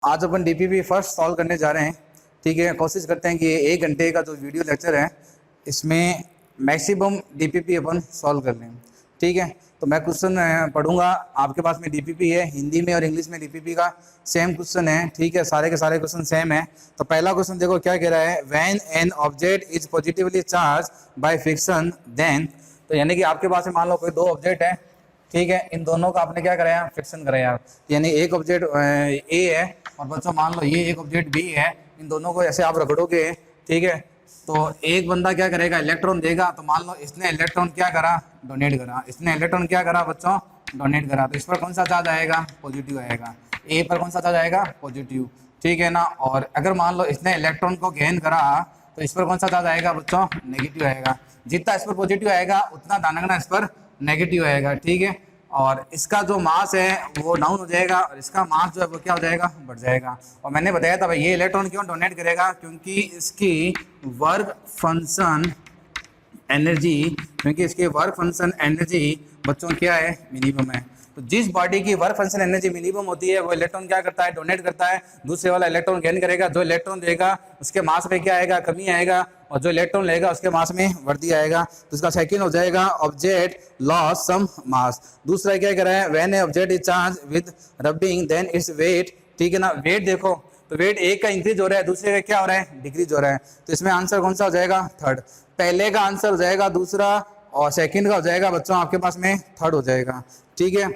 आज अपन DPP first solve करने जा रहे हैं। ठीक है, कोशिश करते हैं कि ये 1 घंटे का जो वीडियो लेक्चर है इसमें मैक्सिमम डीपीपी अपन सॉल्व कर लें। ठीक है, तो मैं क्वेश्चन पढ़ूंगा, आपके पास में डीपीपी है, हिंदी में और इंग्लिश में डीपीपी का सेम क्वेश्चन है। ठीक है, सारे के सारे क्वेश्चन सेम है। तो पहला क्वेश्चन देखो क्या कह रहा है, when an object is positively charge by friction then. तो यानी कि आपके पास में मान लो कोई दो ऑब्जेक्ट है, ठीक है, इन दोनों का आपने क्या कराया, फ्रिक्शन कराया। यानी एक ऑब्जेक्ट ए है और बच्चों मान लो ये एक ऑब्जेक्ट बी है, इन दोनों को ऐसे आप रगड़ोगे, ठीक है, तो एक बंदा क्या करेगा, इलेक्ट्रॉन देगा। तो मान लो इसने इलेक्ट्रॉन क्या करा, डोनेट करा। इसने इलेक्ट्रॉन क्या करा बच्चों, डोनेट करा। तो इस पर कौन सा चार्ज आएगा, पॉजिटिव आएगा। ए पर कौन सा चार्ज आएगा, पॉजिटिव, ठीक है ना। और अगर मान लो इसने इलेक्ट्रॉन को गेन करा तो इस पर कौन सा चार्ज आएगा बच्चों, नेगेटिव आएगा। जितना इस पर पॉजिटिव आएगा उतना दानगना इस पर नेगेटिव आएगा। ठीक है, और इसका जो मास है वो डाउन हो जाएगा और इसका मास जो है वो क्या हो जाएगा, बढ़ जाएगा। और मैंने बताया था भाई ये इलेक्ट्रॉन क्यों डोनेट करेगा, क्योंकि इसकी वर्क फंक्शन एनर्जी, क्योंकि इसकी वर्क फंक्शन एनर्जी बच्चों क्या है, मिनिमम है। तो जिस बॉडी की वर्क फंक्शन एनर्जी मिनिमम होती है वो इलेक्ट्रॉन क्या करता है, डोनेट करता है। दूसरे वाला इलेक्ट्रॉन गेन करेगा, जो इलेक्ट्रॉन देगा उसके मास में क्या आएगा, कमी आएगा, और जो इलेक्ट्रॉन लेगा उसके मास में वृद्धि आएगा। तो इसका सेकंड हो जाएगा ऑब्जेक्ट लॉस सम मास। दूसरा क्या कर रहा है, when a object is charge with rubbing then it's weight. ठीक है ना, वेट देखो तो वेट एक का इंक्रीज हो रहा है, दूसरे का क्या हो रहा है, डिक्रीज हो रहा है। तो इसमें आंसर कौन सा हो जाएगा, थर्ड। पहले का आंसर हो जाएगा दूसरा और सेकंड का हो जाएगा बच्चों आपके पास में थर्ड हो जाएगा। ठीक है,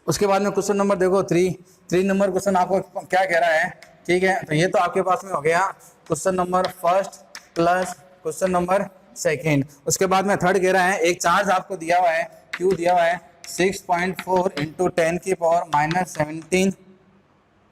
उसके बाद में क्वेश्चन नंबर देखो 3 नंबर क्वेश्चन आपको क्या कह रहा है। ठीक है, तो ये तो आपके पास में हो गया question number first plus question number second. उसके बाद में थर्ड कह रहा है, एक चार्ज आपको दिया हुआ है, क्यू दिया हुआ है 6.4 × 10⁻⁻17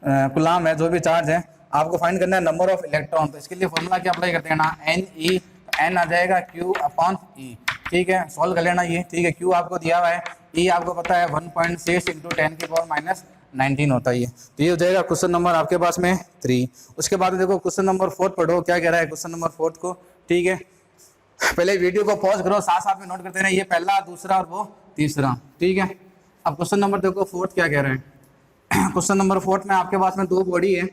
कूलम है, जो भी चार्ज है आपको फाइंड करना है नंबर ऑफ इलेक्ट्रॉन। तो इसके लिए फॉर्मूला क्या अप्लाई करते हैं ना, NE, N आ जाएगा Q/E। ठीक है, सॉल्व कर लेना ये। ठीक है, Q आपको दिया हुआ है, E आपको पता है 1.6 × 10⁻⁻19 होता है ये। तो ये हो जाएगा क्वेश्चन नंबर आपके पास में 3। उसके बाद देखो क्वेश्चन नंबर 4 पढ़ो क्या कह रहा है क्वेश्चन नंबर 4 को। ठीक है, पहले वीडियो को पॉज करो, साथ साथ में नोट करते रहे, ये पहला, दूसरा और वो तीसरा। ठीक है, अब क्वेश्चन नंबर देखो 4 क्या कह रहा है। क्वेश्चन नंबर 4 में आपके पास में दो बॉडी है,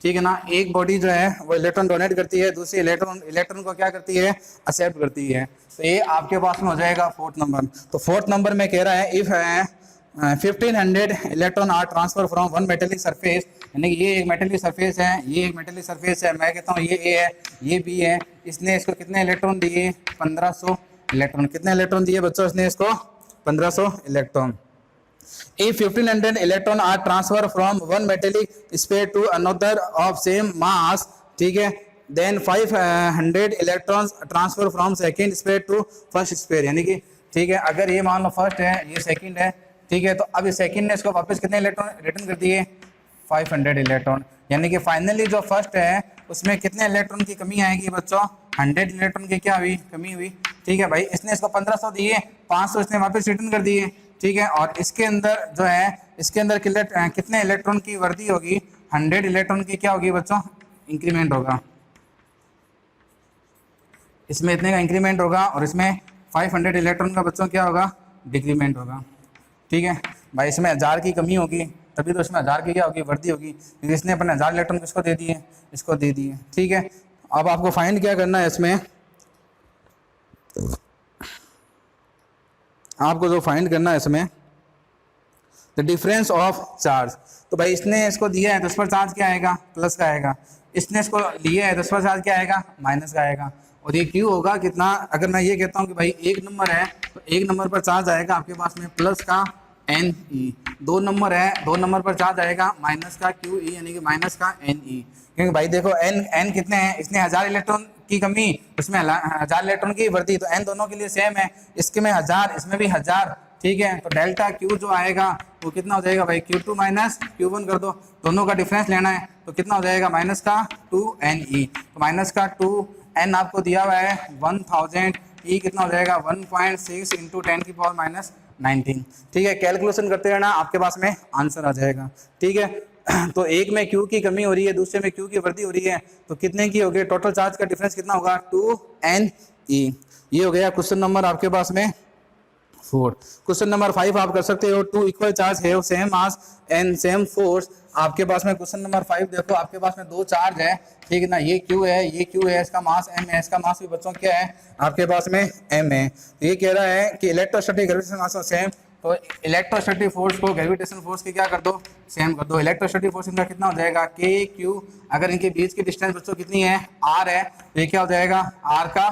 ठीक है ना। एक बॉडी जो है वो इलेक्ट्रॉन डोनेट करती है, दूसरी इलेक्ट्रॉन को क्या करती है, एक्सेप्ट करती है। तो ये आपके पास में हो जाएगा 4th नंबर। तो 4th नंबर में कह रहा है, if 1500 electron are transfer from one metallic surface, यानी कि ये एक मेटेलिक सरफेस है, ये एक मेटेलिक सरफेस है, मैं कहता हूँ ये ए है, ये बी है। इसने इसको कितने इलेक्ट्रॉन दिए, 1500 इलेक्ट्रॉन। कितने इलेक्ट्रॉन दिए बच्चों इसने इसको, 1500 electron. If 1500 electron are transferred from one metallic sphere to another of same mass, ठीक है, then 500 electrons transfer from second sphere to first sphere, यानी कि ठीक है, अगर ये मान लो फर्स्ट है, ये सेकंड है, ठीक है, तो अब ये सेकंड ने इसको वापस कितने इलेक्ट्रॉन रिटर्न कर दिए, 500 इलेक्ट्रॉन। यानी कि फाइनली जो फर्स्ट है उसमें कितने इलेक्ट्रॉन की कमी आएगी बच्चों, 100 इलेक्ट्रॉन की क्या हुई, कमी हुई। ठीक है भाई, इसने इसको 1500 दिए, 500 इसने वापस रिटर्न कर दिए। ठीक है, और इसके अंदर जो है, इसके अंदर कितने इलेक्ट्रॉन की वृद्धि होगी, 100 इलेक्ट्रॉन की क्या होगी बच्चों, इंक्रीमेंट होगा। इसमें इतने का इंक्रीमेंट होगा और इसमें 500 इलेक्ट्रॉन का बच्चों क्या होगा, डिक्रीमेंट होगा। ठीक है भाई, इसमें 1000 की कमी होगी, तभी तो इसमें 1000 की क्या होगी, वृद्धि होगी, क्योंकि इसने अपने 1000 इलेक्ट्रॉन किसको दे दिए, इसको दे दिए। ठीक है, अब आपको फाइंड क्या करना है इसमें, आपको जो फाइंड करना है इसमें द डिफरेंस ऑफ चार्ज। तो भाई इसने इसको दिया है तो इस पर चार्ज क्या आएगा, प्लस का आएगा। इसने इसको लिया है तो इस पर चार्ज क्या आएगा, माइनस का आएगा। और ये क्यों होगा कितना, अगर मैं ये कहता हूँ कि भाई 1 नंबर है तो 1 नंबर पर चार्ज आएगा आपके पास में प्लस का NE। 2 नंबर है, 2 नंबर पर चार्ज आएगा माइनस का QE, यानी कि माइनस का NE। क्योंकि भाई देखो N कितने हैं, इसने 1000 इलेक्ट्रॉन की कमी, उसमें 1000 इलेक्ट्रॉन की वृद्धि, तो N दोनों के लिए सेम है, इसके में 1000, इसमें भी 1000। ठीक है, तो डेल्टा Q जो आएगा वो कितना हो जाएगा भाई, Q2 माइनस Q1 कर दो, दोनों का डिफरेंस लेना है, तो कितना हो जाएगा, माइनस का 2NE। तो माइनस का 2N आपको दिया हुआ है 1000, E कितना हो जाएगा 1.6 × 10⁻⁻19। ठीक है, कैलकुलेशन करते रहना, आपके पास में आंसर आ जाएगा। ठीक है, तो एक में Q की कमी हो रही है, दूसरे में Q की वृद्धि हो रही है, तो कितने की होगी, टोटल चार्ज का डिफरेंस कितना होगा, 2NE। ये हो गया क्वेश्चन नंबर आपके पास में 4। क्वेश्चन नंबर 5 आप कर सकते हो, 2 equal charge have same mass and same force आपके पास में क्वेश्चन नंबर 5 देखो, आपके पास में दो चार्ज है, ठीक है ना, ये क्यू है, ये क्यू है, इसका मास m है, इसका मास भी बच्चों क्या है आपके पास में m है। तो ये कह रहा है कि इलेक्ट्रोस्टैटिक ग्रेविटेशनल मास सेम, तो इलेक्ट्रोस्टैटिक फोर्स को ग्रेविटेशनल फोर्स की क्या कर दो, सेम कर दो। इलेक्ट्रोस्टैटिक फोर्स इनका कितना हो जाएगा k q, अगर इनके बीच की डिस्टेंस बच्चों कितनी है r है, तो ये क्या हो जाएगा r का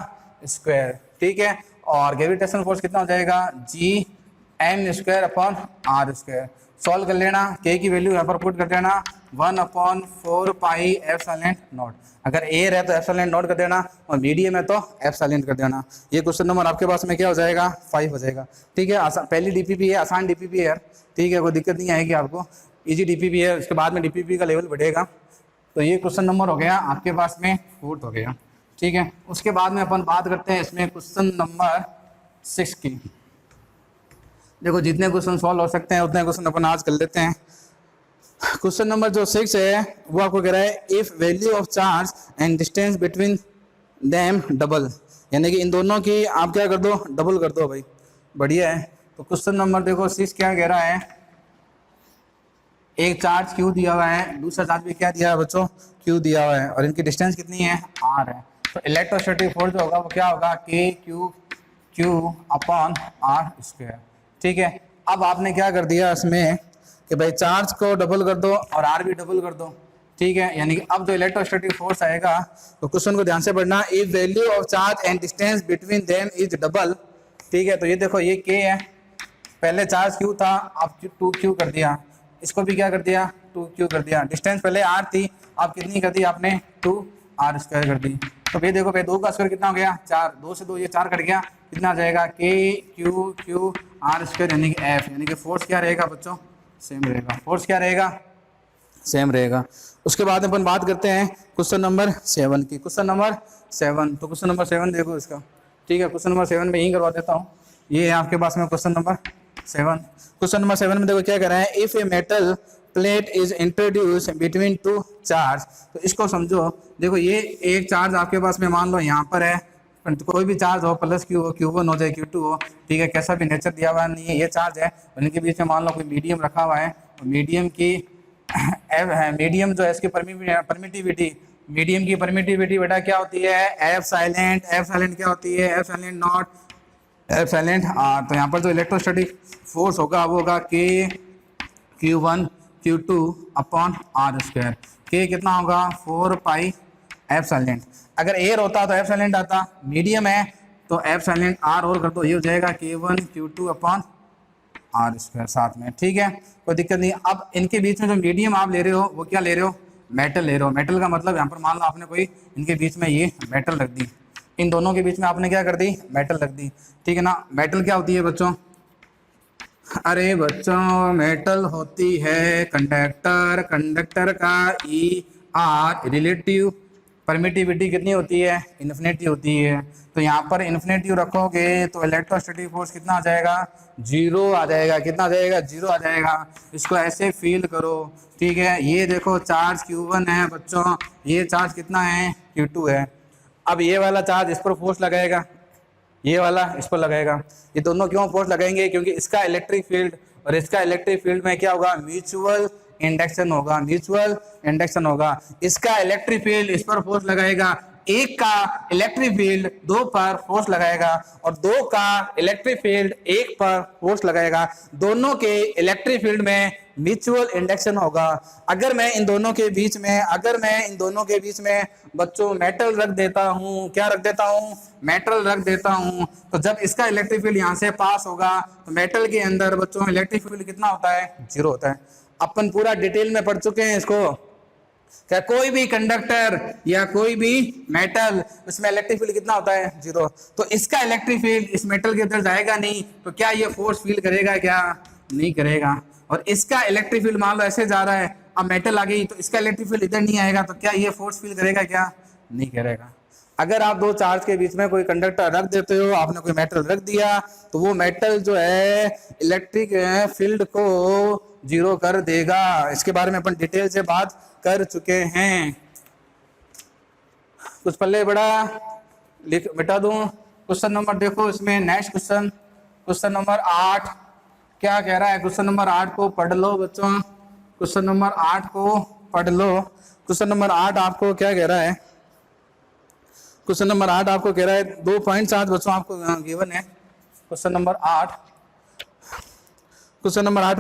स्क्वायर, ठीक है। और ग्रेविटेशनल फोर्स कितना हो जाएगा g m square upon r square. Solve कर लेना, k की वैल्यू यहाँ पर पुट कर देना 1/4 पाई एप्सिलॉन नॉट, अगर एयर है तो एप्सिलॉन नॉट कर देना और मीडियम है तो एप्सिलॉन कर देना। ये क्वेश्चन नंबर आपके पास में क्या हो जाएगा 5 हो जाएगा, ठीक है। आसान, पहली डीपीपी है, आसान डीपीपी है यार, ठीक है, कोई दिक्कत नहीं आएगी आपको, इजी डीपीपी है। उसके बाद में डीपीपी का लेवल बढ़ेगा। तो ये क्वेश्चन नंबर हो गया आपके पास में 4th हो गया, ठीक है। उसके बाद में अपन बात करते हैं इसमें क्वेश्चन नंबर 6 की। देखो जितने क्वेश्चन सॉल्व हो सकते हैं उतने क्वेश्चन अपन आज कर लेते हैं। क्वेश्चन नंबर जो 6 है वो आपको कह रहा है if value of charge and distance between them double, यानी कि इन दोनों की आप क्या कर दो, डबल कर दो भाई, बढ़िया है। तो क्वेश्चन नंबर देखो 6 क्या कह रहा है, एक चार्ज क्यू दिया हुआ है, दूसरा चार्ज भी क्या दिया है बच्चों, क्यू दिया हुआ है, और इनकी डिस्टेंस कितनी है r है। तो इलेक्ट्रोस्टैटिक फोर्स जो होगा वो क्या होगा k q upon r square, ठीक है। अब आपने क्या कर दिया इसमें कि भाई चार्ज को डबल कर दो और r भी डबल कर दो, ठीक है। यानी कि अब जो इलेक्ट्रोस्टैटिक फोर्स आएगा, तो क्वेश्चन को ध्यान से पढ़ना, if value of charge and distance between them is double, ठीक है। तो ये देखो ये k है, पहले चार्ज q था, अब 2q कर दिया, इसको भी क्या कर दिया 2q कर दिया, डिस्टेंस पहले r थी, अब कितनी कर दी आपने 2r स्क्वायर कर दी। तो भाई देखो भाई 2 का स्क्वायर कितना हो गया 4, 2 से 2 ये 4 कट गया, कितना आ जाएगा k q r स्क्वायर, यानी कि f, यानी कि फोर्स क्या रहेगा बच्चों, सेम रहेगा, फोर्स क्या रहेगा, सेम रहेगा। उसके बाद अपन बात करते हैं क्वेश्चन नंबर 7 की। क्वेश्चन नंबर 7, तो क्वेश्चन नंबर 7 देखो इसका, ठीक है। क्वेश्चन नंबर 7 में यही करवा देता हूँ, ये है आपके पास में क्वेश्चन नंबर 7। क्वेश्चन नंबर 7 में देखो क्या कह रहा है, if a metal plate is introduce between 2 charge, तो इसको समझो, देखो ये एक चार्ज आपके पास में मान लो यहाँ पर है, कोई भी चार्ज हो, प्लस क्यू हो, Q1 हो चाहे Q2 हो, ठीक है, कैसा भी नेचर दिया हुआ नहीं है, ये चार्ज है, और इनके बीच में मान लो कोई मीडियम रखा हुआ है, और मीडियम की मीडियम जो है इसकी परमिटिविटी, मीडियम की परमिटिविटी बेटा क्या होती है एफ साइलेंट क्या होती है F silent not F silent R. तो यहाँ पर जो इलेक्ट्रोस्टैटिक फोर्स होगा वो होगा के Q1 Q2 upon r square, के कितना होगा 4 पाई एफ साइलेंट, अगर एयर होता तो एफ साइलेंट आता, मीडियम है तो एफ साइलेंट आर और कर दो, ये हो जाएगा K1 Q2 upon r square साथ में, ठीक है, कोई दिक्कत नहीं। अब इनके बीच में जो मीडियम आप ले रहे हो वो क्या ले रहे हो, मेटल ले रहे हो। मेटल का मतलब यहाँ पर मान लो आपने कोई इनके बीच में ये मेटल रख दी, इन दोनों के बीच में आपने क्या कर दी, मेटल रख दी, ठीक है ना। मेटल क्या होती है बच्चों, अरे बच्चों मेटल होती है कंडक्टर, कंडक्टर का ई आर रिलेटिव परमिटिविटी कितनी होती है, इन्फिनिटी होती है। तो यहाँ पर इन्फिनिटी रखोगे तो इलेक्ट्रोस्टैटिक फोर्स कितना आ जाएगा, 0 आ जाएगा, कितना आ जाएगा 0 आ जाएगा। इसको ऐसे फील करो, ठीक है। ये देखो चार्ज Q1 है बच्चों, ये चार्ज कितना है Q2 है। अब ये वाला चार्ज इस पर फोर्स लगाएगा, ये वाला इस पर लगाएगा, ये दोनों क्यों फोर्स लगाएंगे, क्योंकि इसका इलेक्ट्रिक फील्ड और इसका इलेक्ट्रिक फील्ड में क्या होगा, म्यूचुअल इंडक्शन होगा, म्यूचुअल इंडक्शन होगा। इसका इलेक्ट्रिक फील्ड इस पर फोर्स लगाएगा, एक का इलेक्ट्रिक फील्ड 2 पर फोर्स लगाएगा और 2 का इलेक्ट्रिक फील्ड 1 पर फोर्स लगाएगा, दोनों के इलेक्ट्रिक फील्ड में म्यूचुअल इंडक्शन होगा। अगर मैं इन दोनों के बीच में बच्चों मेटल रख देता हूँ, क्या रख देता हूँ, मेटल रख देता हूँ, तो जब इसका इलेक्ट्रिक फील्ड यहाँ से पास होगा तो मेटल के अंदर बच्चों इलेक्ट्रिक फील्ड कितना होता है, 0 होता है। अपन पूरा डिटेल में पढ़ चुके हैं इसको, क्या कोई भी कंडक्टर या कोई भी मेटल उसमें इलेक्ट्रिक फील्ड कितना होता है, 0। तो इसका इलेक्ट्रिक फील्ड इस मेटल के अंदर जाएगा नहीं, तो क्या ये फोर्स फील करेगा, क्या नहीं करेगा। और इसका इलेक्ट्रिक फील्ड मान लो ऐसे जा रहा है, अब मेटल आ गई तो इसका इलेक्ट्रिक फील्ड इधर नहीं आएगा, तो क्या ये फोर्स फील करेगा, क्या नहीं करेगा। अगर आप 2 चार्ज के बीच में कोई कंडक्टर रख देते हो, आपने कोई मेटल रख दिया, तो वो मेटल जो है इलेक्ट्रिक फील्ड को 0 कर देगा। इसके बारे में अपन डिटेल से बात कर चुके हैं। कुछ पल्ले बड़ा लिख मिटा दूं। क्वेश्चन नंबर देखो इसमें नेक्स्ट क्वेश्चन नंबर 8 क्या कह रहा है, क्वेश्चन नंबर 8 को पढ़ लो बच्चों। क्वेश्चन नंबर 8 को पढ़ लो। क्वेश्चन नंबर 8 आपको क्या कह रहा है? क्वेश्चन नंबर 8 आपको कह रहा है 2 पॉइंट्स आज बच्चों आपको गिवन है। क्वेश्चन नंबर 8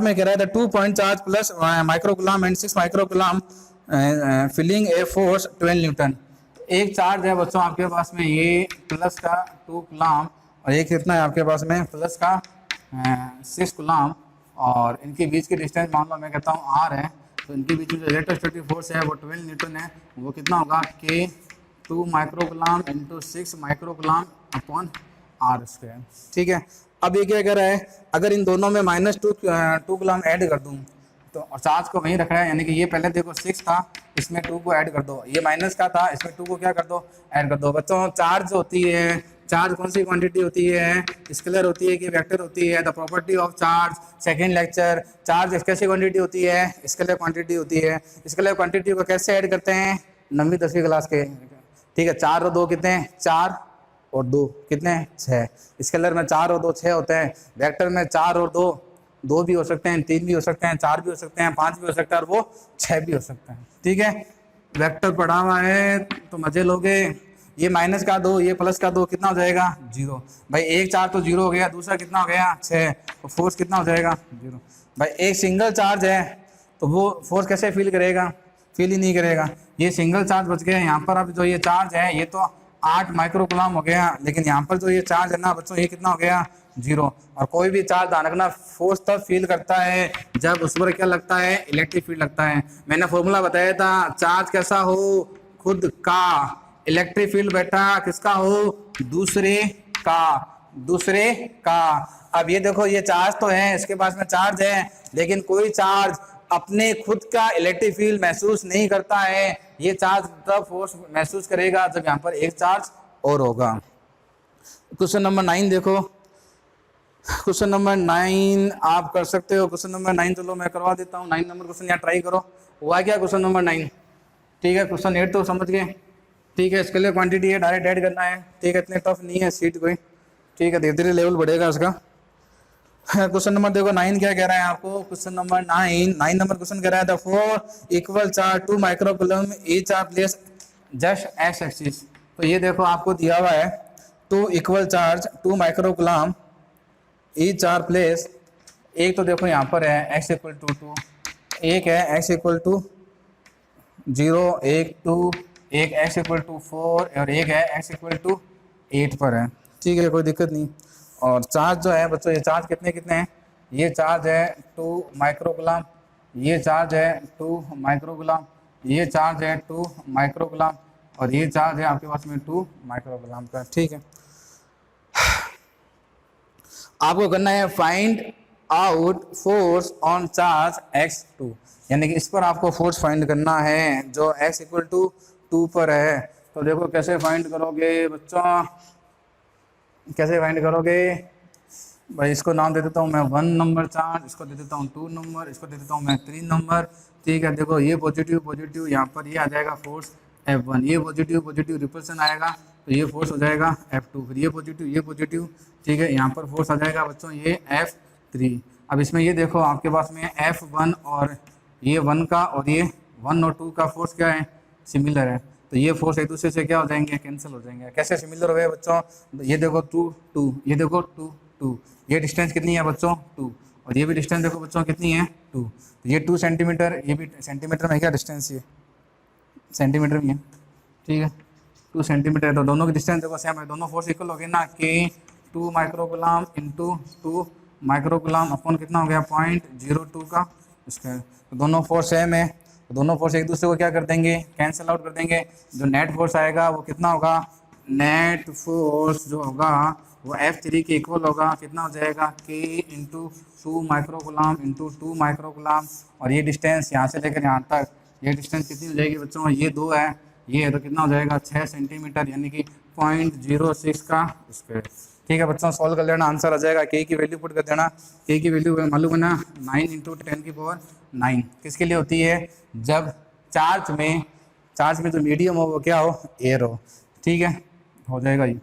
में कह रहा है 2 point charge plus microcoulomb and 6 microcoulomb filling a force 12 newton. एक चार्ज है बच्चों आपके पास में ये प्लस का 2 कुलाम और एक कितना है आपके पास में प्लस का 6 कुलाम, और इनके बीच की डिस्टेंस मान लो मैं कहता हूँ r है, तो इनके बीच में जो इलेक्ट्रोस्टैटिक फोर्स है वो 12 न्यूटन है। वो कितना होगा k 2 microcoulomb into 6 microcoulomb upon r square. ठीक है, अब ये क्या कर रहा है, अगर इन दोनों में -2 कुलाम ऐड कर दूँ तो, और चार्ज को वहीं रख रहा है, यानी कि ये पहले देखो 6 था, इसमें 2 को ऐड कर दो, ये माइनस का था, इसमें 2 को क्या कर दो, ऐड कर दो। बच्चों चार्ज होती है, चार्ज कौन सी क्वांटिटी होती है, स्केलर होती है कि वेक्टर होती है? The property of charge, second lecture. Charge कैसी क्वांटिटी होती है? स्केलर क्वांटिटी होती है। स्केलर क्वांटिटी को कैसे ऐड करते हैं? 9वीं 10वीं क्लास के। ठीक है, 4 और 2 कितने हैं? 4 और 2 कितने हैं? 6। स्केलर में 4 और 2 6 होते हैं। वेक्टर में 4 और 2 भी हो सकते हैं, 3 भी हो सकते हैं, 4 भी हो सकते हैं, 5 भी हो सकता है और वो 6 भी हो सकता है। ठीक है, वेक्टर पढ़ा हुआ है तो मजे लोगे। ये माइनस का 2, ये प्लस का 2 कितना हो जाएगा? 0। भाई एक चार्ज तो 0 हो गया, दूसरा कितना हो गया? 6। तो फोर्स कितना हो जाएगा? 0। भाई एक सिंगल चार्ज है तो वो फोर्स कैसे फील करेगा? फील ही नहीं करेगा। ये सिंगल चार्ज बच गया। यहाँ पर अब जो ये चार्ज है ये तो 8 माइक्रोकुलाम हो गया, लेकिन यहाँ पर जो ये चार्ज है ना बच्चों ये कितना हो गया? 0। और कोई भी चार्ज ध्यान रखना फोर्स तब फील करता है जब उस पर क्या लगता है? इलेक्ट्रिक फील्ड लगता है। मैंने फॉर्मूला बताया था, चार्ज कैसा हो? खुद का। इलेक्ट्रिक फील्ड बेटा किसका हो? दूसरे का। अब ये देखो ये चार्ज तो है, इसके पास में चार्ज है, लेकिन कोई चार्ज अपने खुद का इलेक्ट्रिक फील्ड महसूस नहीं करता है। ये चार्ज तब फोर्स महसूस करेगा जब यहाँ पर एक चार्ज और होगा। क्वेश्चन नंबर 9 देखो। क्वेश्चन नंबर 9 आप कर सकते हो। क्वेश्चन नंबर 9 चलो मैं करवा देता हूँ। 9 नंबर क्वेश्चन यहाँ ट्राई करो। हुआ क्या क्वेश्चन नंबर 9? ठीक है, क्वेश्चन 8 तो समझ गए। ठीक है, इसके लिए क्वांटिटी है, डायरेक्ट ऐड करना है। ठीक है, इतने टफ नहीं है सीट कोई। ठीक है, धीरे धीरे लेवल बढ़ेगा इसका। क्वेश्चन नंबर देखो 9 क्या कह रहा है आपको। क्वेश्चन नंबर 9 नंबर क्वेश्चन कह रहा है the 4 equal charge 2 microcoulomb each are place just X axis. तो ये देखो आपको दिया हुआ है 2 equal charge 2 microcoulomb each are place. एक तो देखो यहाँ पर है x इक्वल टू 2, एक है x इक्वल टू 0, एक 2, एक x इक्वल टू 4 और एक है x इक्वल टू 8 पर है। ठीक है, कोई दिक्कत नहीं। और चार्ज जो है बच्चों ये चार्ज कितने कितने हैं? ये चार्ज है 2 माइक्रोकुलम, ये चार्ज है 2 माइक्रोकुलम, ये चार्ज है 2 माइक्रोकुलम और ये चार्ज है आपके पास में 2 माइक्रोकुलम का। ठीक है, आपको करना है find out force on charge x2, यानी कि इस पर आपको फोर्स फाइंड करना है जो x इक्वल टू 2 पर है। तो देखो कैसे फाइंड करोगे बच्चों, कैसे फाइंड करोगे भाई? इसको नाम दे देता हूँ मैं 1 नंबर चार्ज, इसको दे देता हूँ 2 नंबर, इसको दे देता हूँ मैं 3 नंबर। ठीक है, देखो ये पॉजिटिव यहाँ पर ये आ जाएगा फोर्स F1, ये पॉजिटिव रिपल्सन आएगा तो ये फोर्स हो जाएगा F2, फिर ये पॉजिटिव। ठीक है, यहाँ पर फोर्स आ जाएगा बच्चों ये F3। अब इसमें ये देखो आपके पास में F1 और ये 1 का और ये 1 और 2 का फोर्स क्या है? सिमिलर है। तो ये फोर्स एक दूसरे से क्या हो जाएंगे? कैंसिल हो जाएंगे। कैसे सिमिलर हुए बच्चों? ये देखो 2, ये देखो 2, ये डिस्टेंस कितनी है बच्चों? 2, और ये भी डिस्टेंस देखो बच्चों कितनी है? 2। तो ये 2 सेंटीमीटर, ये भी सेंटीमीटर में क्या डिस्टेंस? ये सेंटीमीटर में है। ठीक है, 2 सेंटीमीटर। तो दोनों की डिस्टेंस देखो सेम है, दोनों फोर्स इक्वल हो गए ना कि 2 माइक्रोकुलम इंटू 2 माइक्रोकुलम अपॉन कितना हो गया? 0.02 का स्क्वायर। तो दोनों फोर्स सेम है, तो दोनों फोर्स एक दूसरे को क्या कर देंगे? कैंसिल आउट कर देंगे। जो नेट फोर्स आएगा वो कितना होगा? नेट फोर्स जो होगा वो F3 के इक्वल होगा। कितना हो जाएगा? K into 2 microcoulomb into 2 microcoulomb, और ये डिस्टेंस यहाँ से लेकर यहाँ तक ये डिस्टेंस कितनी हो जाएगी बच्चों? ये 2 है, ये है तो कितना हो जाएगा? 6 सेंटीमीटर, यानी कि 0.06 का स्क्वायर। ठीक है बच्चों, सॉल्व कर लेना, आंसर आ जाएगा। K की वैल्यू पुट कर देना। K की वैल्यू मालूम है ना? 9 इंटू 10 की पावर 9 किसके लिए होती है? जब चार्ज में जो मीडियम हो वो क्या हो? एयर हो। ठीक है, हो जाएगा ये।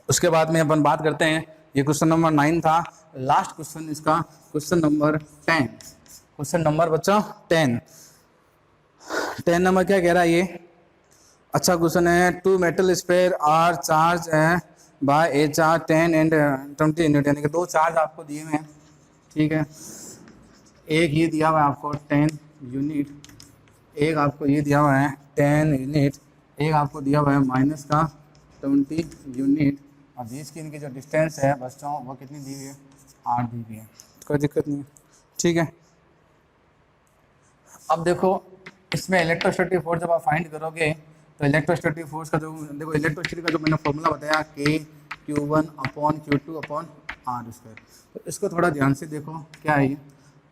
उसके बाद में अपन बात करते हैं, ये क्वेश्चन नंबर 9 था। लास्ट क्वेश्चन इसका क्वेश्चन नंबर 10। क्वेश्चन नंबर बच्चों 10 नंबर क्या कह रहा है ये? अच्छा क्वेश्चन है, two metal sphere are charge by a charge 10 and 20 unit, यानी कि दो चार्ज आपको दिए हुए हैं, ठीक है। एक ये दिया हुआ है आपको 10 यूनिट, एक आपको ये दिया हुआ है 10 यूनिट, एक आपको दिया हुआ है माइनस का 20 यूनिट, और बीच की इनकी जो डिस्टेंस है बच्चों वो कितनी दी हुई है? 8 दी हुई है, कोई दिक्कत नहीं है, ठीक है। अब देखो इसमें इलेक्ट्रोस्टैटिक फोर्स जब आप फाइंड करोगे तो इलेक्ट्रोस्टैटिक फोर्स का जो देखो इलेक्ट्रोस्टैटिक का जो मैंने फॉर्मूला बताया के Q1 upon Q2 upon R square, तो इसको थोड़ा ध्यान से देखो क्या है ये।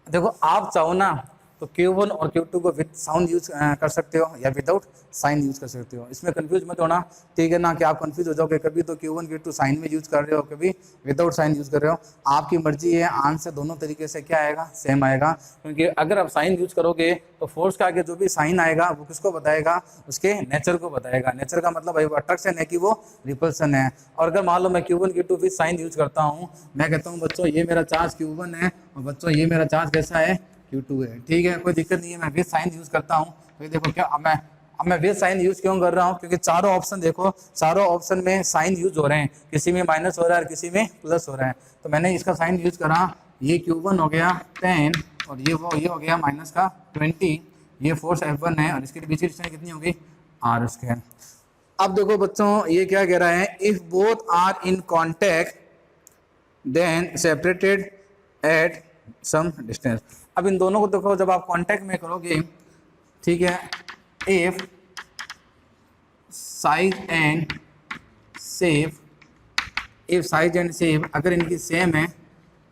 देखो आप चाहो ना तो Q1 और Q2 को विद साउंड यूज कर सकते हो या विदाउट साइन यूज कर सकते हो, इसमें कंफ्यूज मत होना, ठीक है ना, कि आप कंफ्यूज हो जाओगे, कभी तो Q1 Q2 साइन में यूज कर रहे हो, कभी विदाउट साइन यूज कर रहे हो, आपकी मर्जी है, आंसर दोनों तरीके से क्या आएगा? सेम आएगा, क्योंकि अगर आप साइन यूज करोगे तो फोर्स का आगे जो भी साइन आएगा वो किसको बताएगा? उसके नेचर को बताएगा। नेचर का मतलब भाई वो अट्रैक्शन है कि वो रिपल्सन है। और अगर मान लो मैं Q1 Q2 with sign use करता हूँ, मैं कहता हूँ बच्चों ये मेरा चार्ज Q1 है और बच्चों ये मेरा चार्ज कैसा है? Q2 है, ठीक है, कोई दिक्कत नहीं है, मैं विद साइन यूज करता हूँ। तो ये देखो क्या अब मैं विद साइन यूज क्यों कर रहा हूँ? क्योंकि चारों ऑप्शन देखो, चारों ऑप्शन में साइन यूज हो रहे हैं, किसी में माइनस हो रहा है, किसी में प्लस हो रहा है, तो मैंने इसका साइन यूज करा, ये Q1 हो गया 10 और ये हो गया माइनस का 20, ये फोर्स F1 है और इसके बीच की डिस्टेंस कितनी होगी? R square. अब देखो बच्चों ये क्या कह रहा है? If both are in contact then separated at some distance. अब इन दोनों को देखो जब आप कांटेक्ट में करोगे, ठीक है, if size and shape, if size and shape अगर इनकी सेम है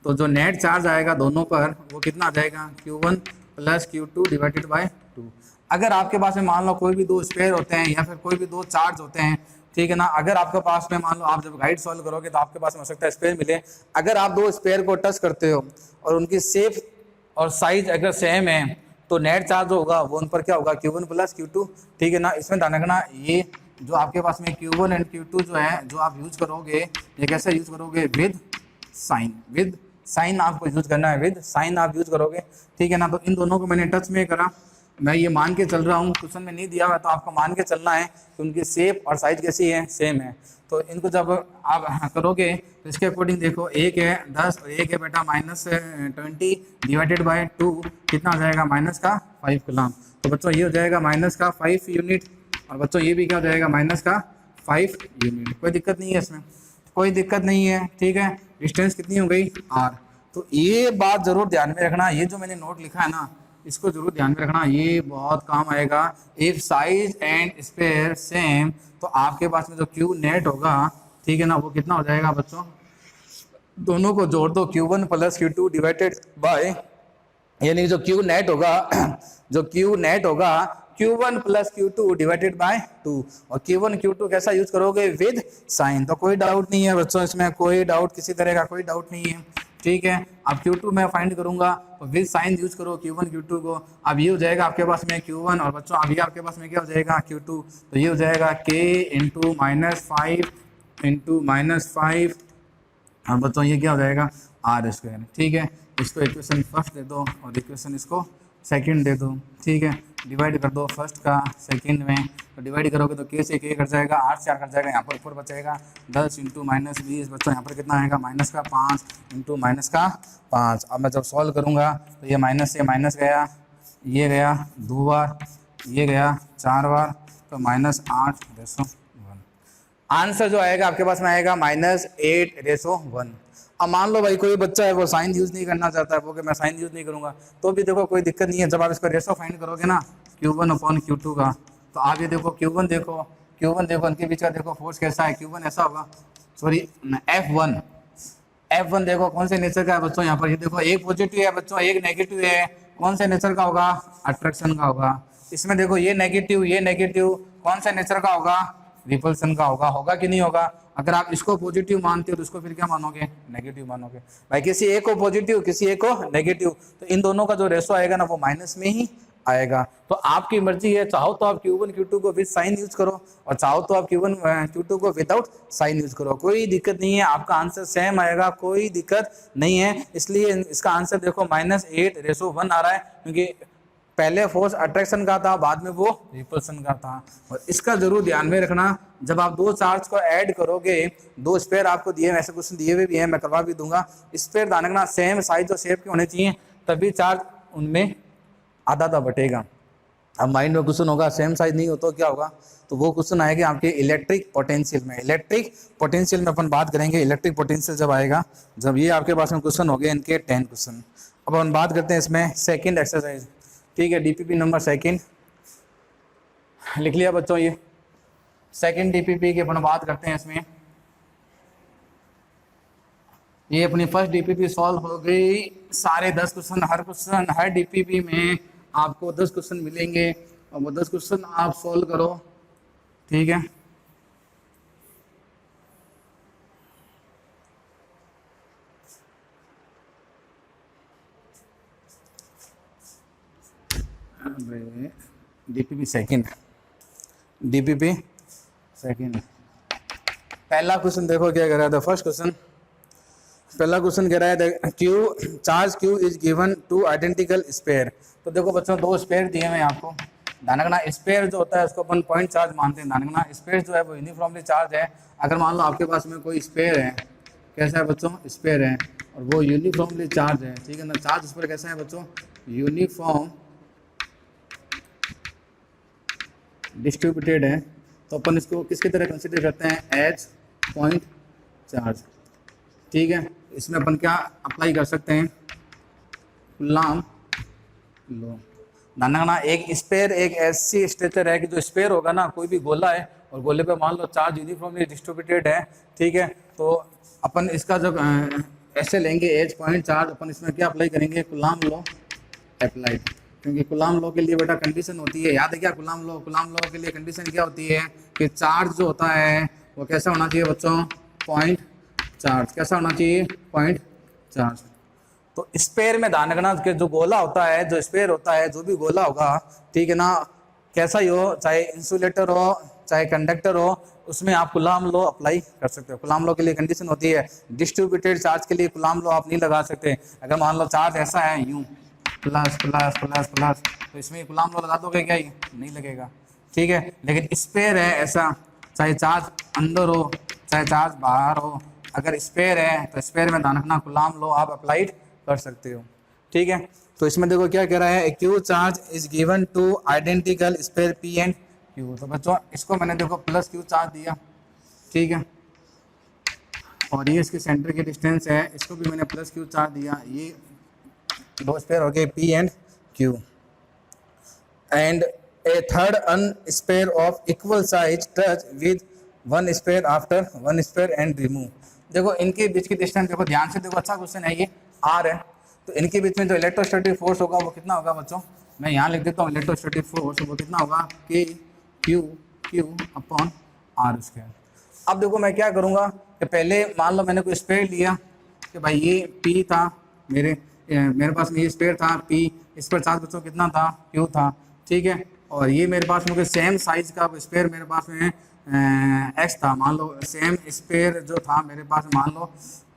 तो जो नेट चार्ज आएगा दोनों पर वो कितना आ जाएगा? Q1 plus Q2 divided by 2। अगर आपके पास में मान लो कोई भी दो स्पेयर होते हैं या फिर कोई भी दो चार्ज होते हैं, ठीक है ना, अगर आपके पास में मान लो आप जब गाइड सॉल्व करोगे तो आपके पास में हो सकता है स्पेयर मिले, अगर आप दो स्पेयर को टच करते हो और उनकी शेप और साइज अगर सेम है तो नेट चार्ज होगा वो उन पर क्या होगा? Q1 प्लस Q2, ठीक है ना। इसमें ध्यान रखना ये जो आपके पास में Q1 एंड Q2 जो है जो आप यूज करोगे ये कैसे यूज करोगे? विद साइन आपको यूज करना है, विद साइन आप यूज करोगे, ठीक है ना। तो इन दोनों को मैंने टच में करा, मैं ये मान के चल रहा हूँ, क्वेश्चन में नहीं दिया हुआ तो आपको मान के चलना है कि उनकी शेप और साइज कैसी है? सेम है। तो इनको जब आप करोगे तो इसके अकॉर्डिंग देखो, एक है 10 और एक है बेटा माइनस 20 डिवाइडेड बाय 2, कितना आ जाएगा? माइनस का 5 कूलम। तो बच्चों ये हो जाएगा माइनस का 5 यूनिट और बच्चों ये भी क्या हो जाएगा? माइनस का 5 यूनिट। कोई दिक्कत नहीं है इसमें, कोई दिक्कत नहीं है, ठीक है। डिस्टेंस कितनी हो गई? R। तो ये बात जरूर ध्यान में रखना, ये जो मैंने नोट लिखा है ना इसको जरूर ध्यान में रखना, ये बहुत काम आएगा। If size and sphere same तो आपके पास में जो Q नेट होगा, ठीक है ना, वो कितना हो जाएगा बच्चों? दोनों को जोड़ दो, Q1 plus Q2 divided by, यानी जो Q नेट होगा जो Q नेट होगा Q1 plus Q2 divided by 2, और Q1 Q2 कैसा यूज करोगे? With sign. तो कोई डाउट नहीं है बच्चों, इसमें कोई डाउट, किसी तरह का कोई डाउट नहीं है, ठीक है। अब Q2 मैं फाइंड करूंगा तो विद साइन यूज करो Q1 Q2 को। अब ये हो जाएगा आपके पास में Q1 और बच्चों अब ये आपके पास में क्या हो जाएगा? Q2। तो ये हो जाएगा K इंटू -5 इंटू -5 और बच्चों ये क्या हो जाएगा? R स्क्वायर, ठीक है। इसको इक्वेशन फर्स्ट दे दो और इक्वेशन इसको सेकंड दे दो, ठीक है। डिवाइड कर दो फर्स्ट का सेकंड में, तो डिवाइड करोगे तो K से K कट जाएगा, R से R कट जाएगा, यहाँ पर ऊपर बचेगा 10 इंटू -20, बच्चों यहाँ पर कितना आएगा? माइनस का 5 इंटू -5। अब मैं जब सॉल्व करूँगा तो ये माइनस से माइनस गया, ये गया 2 बार, ये गया 4 बार, तो -8/1। आंसर जो आएगा आपके पास में आएगा -8/1। अब मान लो भाई कोई बच्चा है वो साइन यूज नहीं करना चाहता है, वो कि मैं साइन यूज नहीं करूंगा, तो भी देखो कोई दिक्कत नहीं है। जब आप इसका रेशो फाइंड करोगे ना Q1 अपॉन Q2 का, तो आप ये देखो Q1 देखो इनके बीच का देखो फोर्स कैसा है? Q1 ऐसा होगा, सॉरी F1 देखो कौन से नेचर का है बच्चों? यहाँ पर ये देखो एक पॉजिटिव है बच्चों, एक नेगेटिव है, कौन से नेचर का होगा? अट्रैक्शन का होगा। इसमें देखो ये नेगेटिव कौन से नेचर का होगा? रिपल्सन का होगा कि नहीं होगा? अगर आप इसको पॉजिटिव मानते हो तो इसको फिर क्या मानोगे? नेगेटिव मानोगे। भाई किसी एक को पॉजिटिव किसी एक को नेगेटिव, तो इन दोनों का जो रेशो आएगा ना वो माइनस में ही आएगा। तो आपकी मर्जी है, चाहो तो आप Q1 Q2 को विद साइन यूज करो और चाहो तो आप Q1 Q2 को विदाउट साइन यूज करो, कोई दिक्कत नहीं है, आपका आंसर सेम आएगा, कोई दिक्कत नहीं है। इसलिए इसका आंसर देखो -8:1 आ रहा है, क्योंकि पहले फोर्स अट्रैक्शन का था, बाद में वो रिपल्सन का था। और इसका जरूर ध्यान में रखना, जब आप दो चार्ज को ऐड करोगे, दो स्पेयर आपको दिए, वैसे क्वेश्चन दिए हुए भी हैं, मैं करवा भी दूंगा, स्पेयर ध्यान रखना सेम साइज और शेप के होने चाहिए, तभी चार्ज उनमें आधा आधा बटेगा। अब माइंड में क्वेश्चन होगा सेम साइज नहीं हो तो क्या होगा, तो वो क्वेश्चन आएगा आपके इलेक्ट्रिक पोटेंशियल में। इलेक्ट्रिक पोटेंशियल में अपन बात करेंगे, इलेक्ट्रिक पोटेंशियल जब आएगा, जब ये आपके पास में क्वेश्चन हो गए इनके 10 क्वेश्चन। अब अपन बात करते हैं इसमें सेकंड एक्सरसाइज, ठीक है, डीपीपी नंबर सेकंड लिख लिया बच्चों। ये सेकंड डीपीपी की अपन बात करते हैं इसमें। ये अपनी फर्स्ट डीपीपी सॉल्व हो गई, सारे 10 क्वेश्चन, हर डीपीपी में आपको 10 क्वेश्चन मिलेंगे और वो 10 क्वेश्चन आप सॉल्व करो, ठीक है। डीपीपी सेकंड, डीपीपी सेकंड, पहला क्वेश्चन देखो क्या कह रहा था। फर्स्ट क्वेश्चन, पहला क्वेश्चन कह रहा है Q charge Q is given to identical sphere. तो देखो बच्चों, दो स्पेयर दिए हुए हैं आपको, ध्यान रखना स्पेयर जो होता है उसको अपन पॉइंट चार्ज मानते हैं। ध्यान रखना स्पेयर जो है वो यूनिफॉर्मली चार्ज है। अगर मान लो आपके पास में कोई स्पेयर है, कैसा है बच्चों, स्पेयर है और वो यूनिफॉर्मली चार्ज है, ठीक है ना, चार्ज उस पर कैसा है बच्चों, यूनिफॉर्म डिस्ट्रीब्यूटेड है, तो अपन इसको किसकी तरह कंसिडर करते हैं, एज पॉइंट चार्ज, ठीक है। इसमें अपन क्या अप्लाई कर सकते हैं, कूलम्ब लॉ। ध्यान रखना एक स्पेयर एक ऐसी स्ट्रक्चर है कि जो स्पेयर होगा ना, कोई भी गोला है और गोले पे मान लो चार्ज यूनिफॉर्मली डिस्ट्रीब्यूटेड है, ठीक है, तो अपन इसका जब ऐसे लेंगे एज पॉइंट चार्ज, अपन इसमें क्या अप्लाई करेंगे, कूलम्ब लॉ अप्लाइड, क्योंकि कूलम्ब लॉ के लिए बेटा कंडीशन होती है, याद है क्या, कूलम्ब लॉ के लिए कंडीशन क्या होती है कि चार्ज जो होता है वो कैसा होना चाहिए बच्चों, पॉइंट चार्ज, कैसा होना चाहिए, पॉइंट चार्ज। तो स्पेयर में ध्यान रखना कि जो गोला होता है, जो स्पेयर होता है, जो भी गोला होगा, ठीक है ना, कैसा ही हो, चाहे इंसुलेटर हो चाहे कंडक्टर हो, उसमें आप कूलम्ब लॉ अप्लाई कर सकते हो। कूलम्ब लॉ के लिए कंडीशन होती है, डिस्ट्रीब्यूटेड चार्ज के लिए कूलम्ब लॉ आप नहीं लगा सकते। अगर मान लो चार्ज ऐसा है यूं प्लस प्लस प्लस प्लस, तो इसमें कूलम्ब लॉ लगा दोगे क्या, ये नहीं लगेगा, ठीक है। लेकिन स्पेयर है ऐसा, चाहे चार्ज अंदर हो चाहे चार्ज बाहर हो, अगर स्पेयर है तो स्पेयर में ध्यान रखना कूलम्ब लॉ आप अप्लाइड कर सकते हो, ठीक है। तो इसमें देखो क्या कह रहा है, Q charge is given to identical sphere P and Q. तो बच्चों इसको मैंने देखो प्लस क्यू चार्ज दिया, ठीक है, और ये इसके सेंटर की डिस्टेंस है, इसको भी मैंने प्लस क्यू चार्ज दिया। ये दो स्पेयर हो गए P and Q, and a third an sphere of equal size touch with one sphere after one sphere and remove. देखो इनके बीच की डिस्टेंस देखो ध्यान से, देखो अच्छा क्वेश्चन है ये, आर है, तो इनके बीच में जो इलेक्ट्रोस्टैटिक फोर्स होगा वो कितना होगा बच्चों, मैं यहाँ लिख देता हूँ, इलेक्ट्रोस्टैटिक फोर्स वो कितना होगा, के क्यू अपॉन आर स्क्वायर। अब देखो मैं क्या करूँगा कि पहले मान लो मैंने कोई स्पेयर लिया कि भाई ये पी था, मेरे पास में ये स्पेयर था पी, इस पर चार्ज बच्चों कितना था, क्यू था, ठीक है, और ये मेरे पास में सेम साइज का स्पेयर मेरे पास में एक्स था, मान लो सेम स्पेयर जो था मेरे पास, मान लो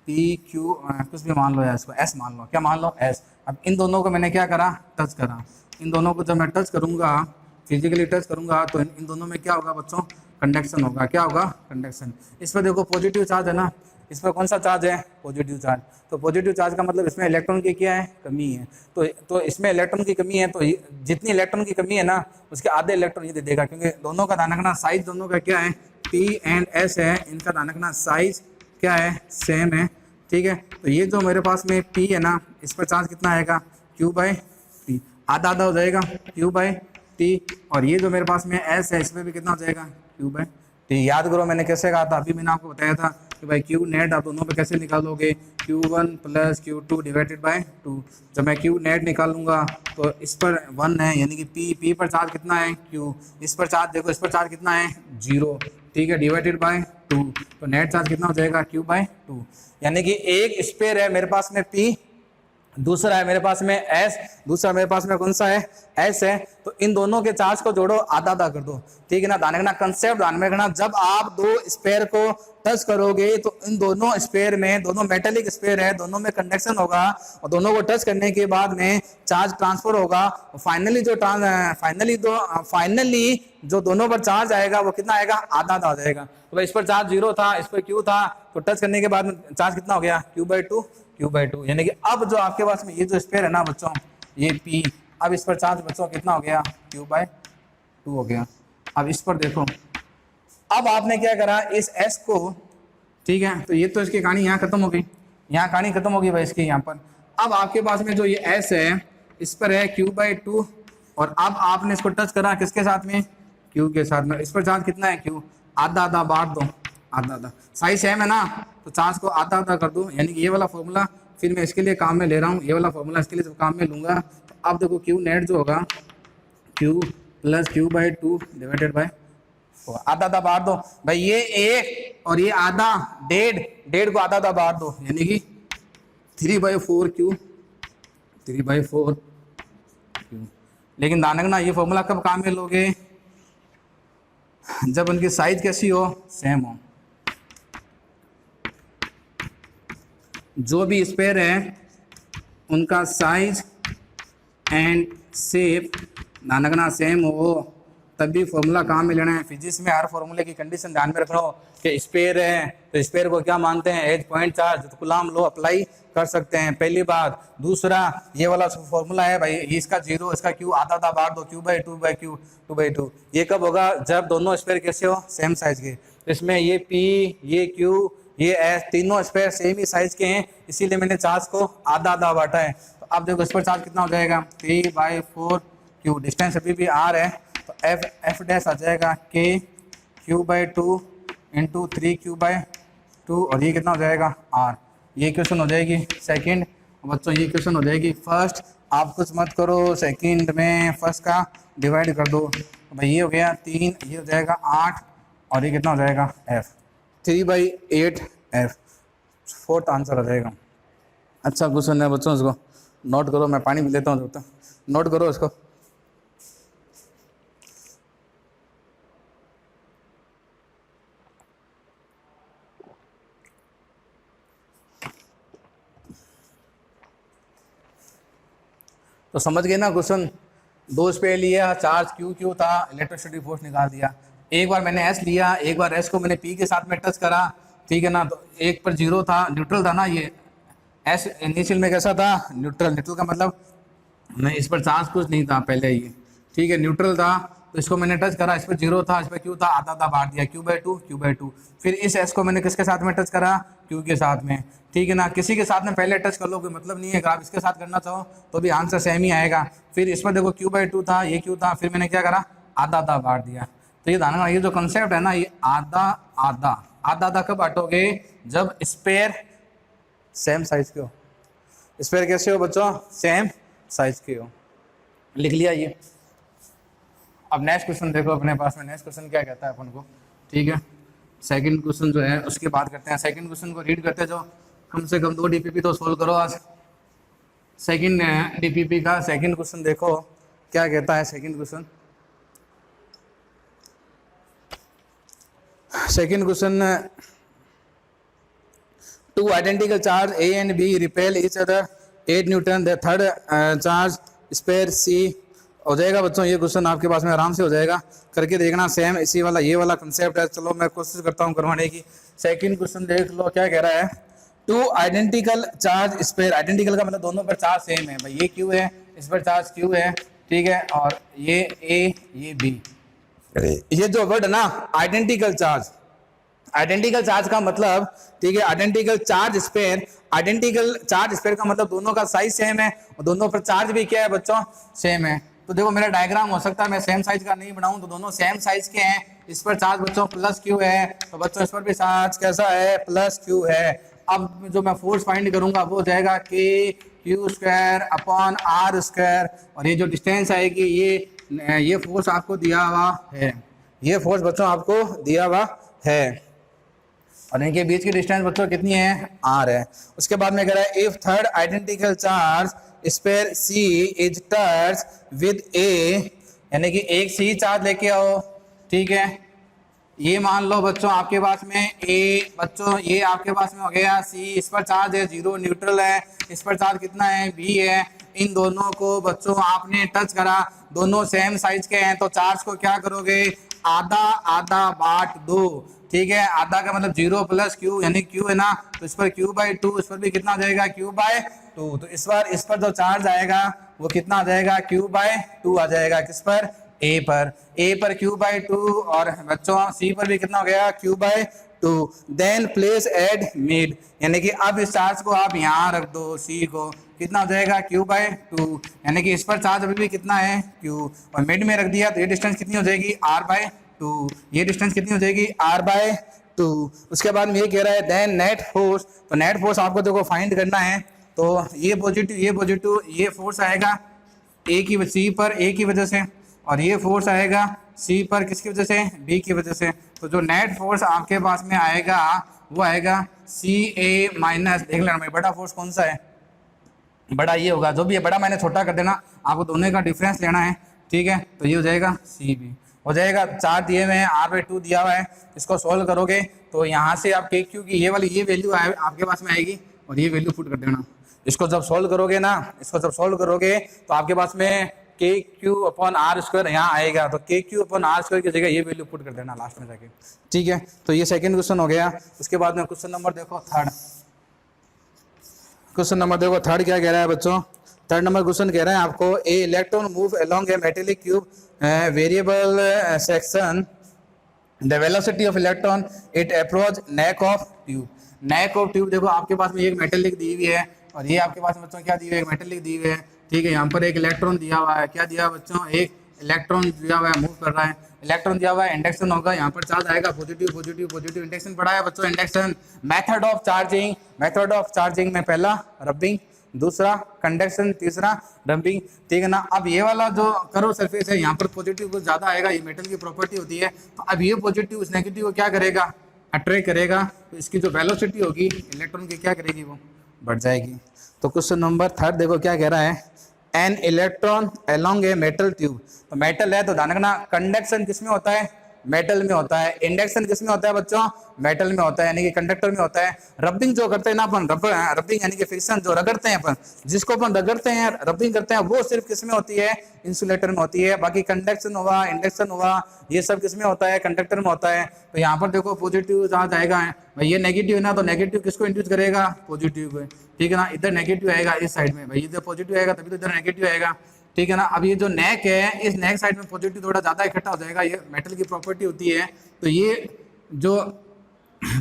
पी क्यू कुछ भी मान लो या इसको एस मान लो, क्या मान लो एस। अब इन दोनों को मैंने क्या करा, टच करा, इन दोनों को जब मैं टच करूँगा, फिजिकली टच करूँगा, तो इन दोनों में क्या होगा बच्चों, कंडक्शन होगा, क्या होगा, कंडक्शन। इस पर देखो पॉजिटिव चार्ज है ना, इस पर कौन सा चार्ज है, पॉजिटिव चार्ज, तो पॉजिटिव चार्ज का मतलब इसमें इलेक्ट्रॉन की क्या है, कमी है, तो इसमें इलेक्ट्रॉन की कमी है, तो जितनी इलेक्ट्रॉन की कमी है ना उसके आधे इलेक्ट्रॉन ये दे देगा, क्योंकि दोनों का ध्यान रखना साइज दोनों का क्या है, पी एंड एस है, इनका ध्यान रखना साइज क्या है, सेम है, ठीक है। तो ये जो मेरे पास में पी है ना, इस पर चार्ज कितना आएगा, क्यू बाई टी, आधा आधा हो जाएगा, क्यू बाई टी, और ये जो मेरे पास में एस है, इसमें भी कितना हो जाएगा, क्यू बाई टी। याद करो मैंने कैसे कहा था, अभी मैंने आपको बताया था कि भाई क्यू नेट आप दोनों पे कैसे निकालोगे, Q1 plus Q2 divided by 2। जब मैं क्यू नेट निकालूंगा तो इस पर 1 है, यानी कि P पर चार्ज कितना है, Q, इस पर चार्ज देखो, इस पर चार्ज कितना है, 0, ठीक है, डिवाइडेड बाय 2, तो नेट चार्ज कितना हो जाएगा, Q बाय 2। यानी कि एक स्पेयर है मेरे पास में P दूसरा है मेरे पास में एस, दूसरा मेरे पास में कौन सा है, एस है। तो इन दोनों के चार्ज को जोड़ो, आधा आधा कर दो, ठीक है ना। ध्यान रखना, कंसेप्ट ध्यान में रखना, जब आप दो स्पेयर को टच करोगे तो इन दोनों स्पेयर में, दोनों मेटेलिक स्पेयर है, दोनों में कंडक्शन होगा और दोनों को टच करने के बाद में चार्ज ट्रांसफर होगा। फाइनली जो दोनों पर चार्ज आएगा वो कितना आएगा, आधा आधा आ जाएगा। तो भाई इस पर चार्ज 0 था, इस पर Q था, तो टच करने के बाद में चार्ज कितना हो गया, Q/2, यानी कि अब जो आपके पास में ये जो स्पेयर है ना बच्चों, ये P, अब इस पर चार्ज बच्चों कितना हो गया, Q/2 हो गया। अब इस पर देखो, अब आपने क्या करा, इस S को, ठीक है, तो ये तो इसकी कहानी यहाँ खत्म हो गई, यहाँ कहानी खत्म होगी भाई इसकी यहाँ पर। अब आपके पास में जो ये S है, इस पर है Q/2, और अब आपने इसको टच करा किसके साथ में, Q के साथ में। इस पर चार्ज कितना है, Q, आधा आधा बांट दो, आधा आधा, साइज सेम है ना, तो चार्ज को आधा आधा कर दो, यानी कि ये वाला फॉर्मूला फिर मैं इसके लिए काम में ले रहा हूँ, ये वाला फॉर्मूला इसके लिए जब काम में लूंगा, तो अब देखो Q नेट जो होगा, Q + Q/2 डिवाइडेड बाय, आधा आधा बांट दो भाई, ये एक और ये आधा, डेढ़ को आधा आधा बांट दो, यानी कि 3/4 Q, 3/4 Q। लेकिन ध्यान रखना, ये फॉर्मूला कब काम में लोगे, जब उनकी साइज कैसी हो, सेम हो। जो भी स्पेयर है उनका साइज एंड शेप ध्यान रखना सेम हो, तभी फॉर्मूला काम में लेना है। फिजिक्स में हर फॉर्मूले की कंडीशन ध्यान में रखना हो कि स्पेयर है तो स्पेयर को क्या मानते हैं, एज पॉइंट चार्ज, तो कूलम लॉ अप्लाई कर सकते हैं, पहली बात। दूसरा, ये वाला फॉर्मूला है भाई, इसका 0, इसका Q आधा आधा बांट दो, Q/2 ये कब होगा, जब दोनों स्पेयर कैसे हो, सेम साइज के। तो इसमें ये P, ये Q, ये S, तीनों स्पेयर सेम ही साइज के हैं, इसीलिए मैंने चार्ज को आधा आधा बांटा है। तो अब देखो इस पर चार्ज कितना हो जाएगा, 3/4 Q, डिस्टेंस अभी भी R है, तो F डैश आ जाएगा K Q/2 × 3Q/2, और ये कितना हो जाएगा, R। ये क्वेश्चन हो जाएगी सेकंड। बच्चों ये क्वेश्चन हो जाएगी फर्स्ट, आप कुछ मत करो, सेकंड में फर्स्ट का डिवाइड कर दो, तो भाई ये हो गया 3, ये हो जाएगा 8, और ये कितना हो जाएगा, F, 3/8 F, फोर्थ आंसर हो जाएगा। अच्छा क्वेश्चन है बच्चों, इसको नोट करो, मैं पानी भी लेता हूँ, नोट करो इसको। तो समझ गए ना क्वेश्चन, दो स्पेयर लिया, चार्ज Q था, इलेक्ट्रोस्टैटिक फोर्स निकाल दिया। एक बार मैंने S लिया, एक बार S को मैंने P के साथ में टच करा, ठीक है ना, तो एक पर 0 था, न्यूट्रल था ना, ये S इनिशियल में कैसा था, न्यूट्रल का मतलब नहीं, इस पर चार्ज कुछ नहीं था पहले, ये ठीक है न्यूट्रल था, तो इसको मैंने टच करा, इस पर 0 था, इस पर Q था, आधा आधा बांट दिया, Q/2। फिर इस S को मैंने किसके साथ में टच करा, Q के साथ में, ठीक है ना। किसी के साथ में पहले टच कर लो, कोई मतलब नहीं है, अगर आप इसके साथ करना चाहो तो भी आंसर सेम ही आएगा। फिर इस पर देखो Q/2 था, ये Q था, फिर मैंने क्या करा, आधा आधा बांट दिया। तो ये ध्यान रखना, ये जो कंसेप्ट है ना, ये आधा आधा कब बांटोगे, जब स्पेयर सेम साइज के हो। स्पेयर कैसे हो बच्चों, सेम साइज के हो। लिख लिया ये। अब नेक्स्ट क्वेश्चन देखो अपने पास में, नेक्स्ट क्वेश्चन क्या कहता है अपन को, ठीक है। सेकंड क्वेश्चन जो है उसकी बात करते हैं, सेकंड क्वेश्चन को रीड करते जाओ, कम से कम 2 DPP तो सोल्व करो आज। सेकंड DPP का सेकंड क्वेश्चन देखो क्या कहता है। Second question, two identical charge A and B repel each other 8 Newton, the third charge spare C हो जाएगा बच्चों। ये क्वेश्चन आपके पास में आराम से हो जाएगा, करके देखना, सेम इसी वाला ये वाला कंसेप्ट है। चलो मैं कोशिश करता हूँ करवाने की। सेकंड क्वेश्चन देख लो क्या कह रहा है, 2 आइडेंटिकल चार्ज स्पेयर, आइडेंटिकल का मतलब दोनों पर चार्ज सेम है भाई, ये Q है, इस पर चार्ज Q है, ठीक है, और ये A ये B। ये जो वर्ड है ना आइडेंटिकल चार्ज, आइडेंटिकल चार्ज का मतलब, ठीक है, identical charge sphere, identical charge sphere का मतलब दोनों का साइज सेम है और दोनों पर चार्ज भी क्या है बच्चों, सेम है। तो देखो मेरा डायग्राम हो सकता है मैं सेम साइज का नहीं बनाऊं, तो दोनों सेम साइज के हैं, इस पर चार्ज बच्चों प्लस Q है, तो बच्चों इस पर भी चार्ज कैसा है, प्लस Q है। अब जो मैं फोर्स फाइंड करूंगा वो हो जाएगा KQ²/R², और ये जो डिस्टेंस आएगी ये फोर्स आपको दिया हुआ है, ये फोर्स बच्चों आपको दिया हुआ है। और इनके बीच की डिस्टेंस बच्चों कितनी है, r है। उसके बाद में कह रहा है if third identical charge sphere C is touch with A, यानी कि एक C चार्ज लेके आओ, ठीक है। ये मान लो बच्चों आपके पास में A, बच्चों ये आपके पास में हो गया C, इस पर चार्ज है 0 न्यूट्रल है, इस पर चार्ज कितना है B है। इन दोनों को बच्चों आपने टच करा, दोनों सेम साइज के हैं, तो चार्ज को क्या करोगे, आधा आधा बांट दो, ठीक है। आधा का मतलब 0 प्लस Q, यानी Q है ना, तो इस पर Q/2, इस पर भी कितना आ जाएगा Q/2। तो इस पर जो चार्ज आएगा वो कितना आ जाएगा, Q/2 आ जाएगा। किस पर, A पर Q/2, और बच्चों C पर भी कितना हो गया, Q/2। Then place at mid, यानी कि अब इस चार्ज को आप यहाँ रख दो, C को, कितना हो जाएगा Q/2, यानी कि इस पर चार्ज अभी भी कितना है Q, और मिड में रख दिया तो ये डिस्टेंस कितनी हो जाएगी R/2, ये डिस्टेंस कितनी हो जाएगी R/2। उसके बाद में ये कह रहा है देन नेट फोर्स, तो नेट फोर्स आपको देखो फाइंड करना है, तो ये पॉजिटिव ये फोर्स आएगा C पर A की वजह से, और ये फोर्स आएगा C पर किसकी वजह से, B की वजह से। तो जो नेट फोर्स आपके पास में आएगा वो आएगा CA माइनस, देख लेना भाई बड़ा फोर्स कौन सा है, बड़ा ये होगा, जो भी है बड़ा मैंने छोटा कर देना, आपको दोनों का डिफरेंस लेना है, ठीक है। तो ये हो जाएगा CB हो जाएगा। चार्ज दिए हुए हैं, R/2 दिया हुआ है, इसको सॉल्व करोगे तो यहाँ से आप KQ की ये वाली ये वैल्यू आपके पास में आएगी, और ये वैल्यू पुट कर देना। इसको जब सॉल्व करोगे ना, इसको जब सॉल्व करोगे तो आपके पास में KQ/R² यहाँ आएगा, तो KQ/R² की जगह ये वैल्यू पुट कर देना लास्ट में जाके, ठीक है। तो ये सेकंड क्वेश्चन हो गया। उसके बाद में क्वेश्चन नंबर देखो थर्ड, क्वेश्चन नंबर देखो थर्ड क्या कह रहा है बच्चों। थर्ड नंबर क्वेश्चन कह रहा है आपको a electron move along a metallic cube variable section, the velocity of electron it approach neck of tube. Neck of tube देखो आपके पास में एक मेटेलिक दी हुई है, और ये आपके पास बच्चों क्या दी हुई है, एक मेटेलिक दी हुई है, ठीक है। यहाँ पर एक इलेक्ट्रॉन दिया हुआ है, क्या दिया बच्चों, एक इलेक्ट्रॉन दिया हुआ है, मूव कर रहा है, इलेक्ट्रॉन दिया हुआ है, इंडक्शन होगा, यहाँ पर चार्ज आएगा पॉजिटिव, इंडक्शन पढ़ा है बच्चों, इंडक्शन। मेथड ऑफ चार्जिंग में पहला रबिंग, दूसरा कंडक्शन, तीसरा डंपिंग, ठीक है ना। अब ये वाला जो कर्व सरफेस है, यहाँ पर पॉजिटिव कुछ ज्यादा आएगा, ये मेटल की प्रॉपर्टी होती है। तो अब ये पॉजिटिव उस नेगेटिव को क्या करेगा, अट्रैक्ट करेगा, तो इसकी जो वेलोसिटी होगी इलेक्ट्रॉन की क्या करेगी, वो बढ़ जाएगी। तो क्वेश्चन नंबर थर्ड देखो क्या कह रहा है, an electron along a metal tube. तो मेटल है तो ध्यान रखना, कंडक्शन किस में होता है, मेटल में होता है, इंडक्शन किस में होता है बच्चों, मेटल में होता है, यानी कि कंडक्टर में होता है। रबिंग जो करते हैं ना अपन, रबिंग यानी कि फ्रिक्शन जो रगड़ते हैं अपन, जिसको अपन रगड़ते हैं, रबिंग करते हैं, वो सिर्फ किस में होती है, इंसुलेटर में होती है। बाकी कंडक्शन हुआ, इंडक्शन हुआ, ये सब किस में होता है, कंडक्टर में होता है। तो यहाँ पर देखो पॉजिटिव चार्ज आएगा, भाई ये नेगेटिव है ना, तो नेगेटिव किसको इंड्यूस करेगा, पॉजिटिव को, ठीक है ना। इधर नेगेटिव आएगा इस साइड में, भाई इधर पॉजिटिव आएगा तभी तो इधर नेगेटिव आएगा, ठीक है ना। अब ये जो नेक है, इस नेक साइड में पॉजिटिव थोड़ा ज़्यादा इकट्ठा हो जाएगा, ये मेटल की प्रॉपर्टी होती है। तो ये जो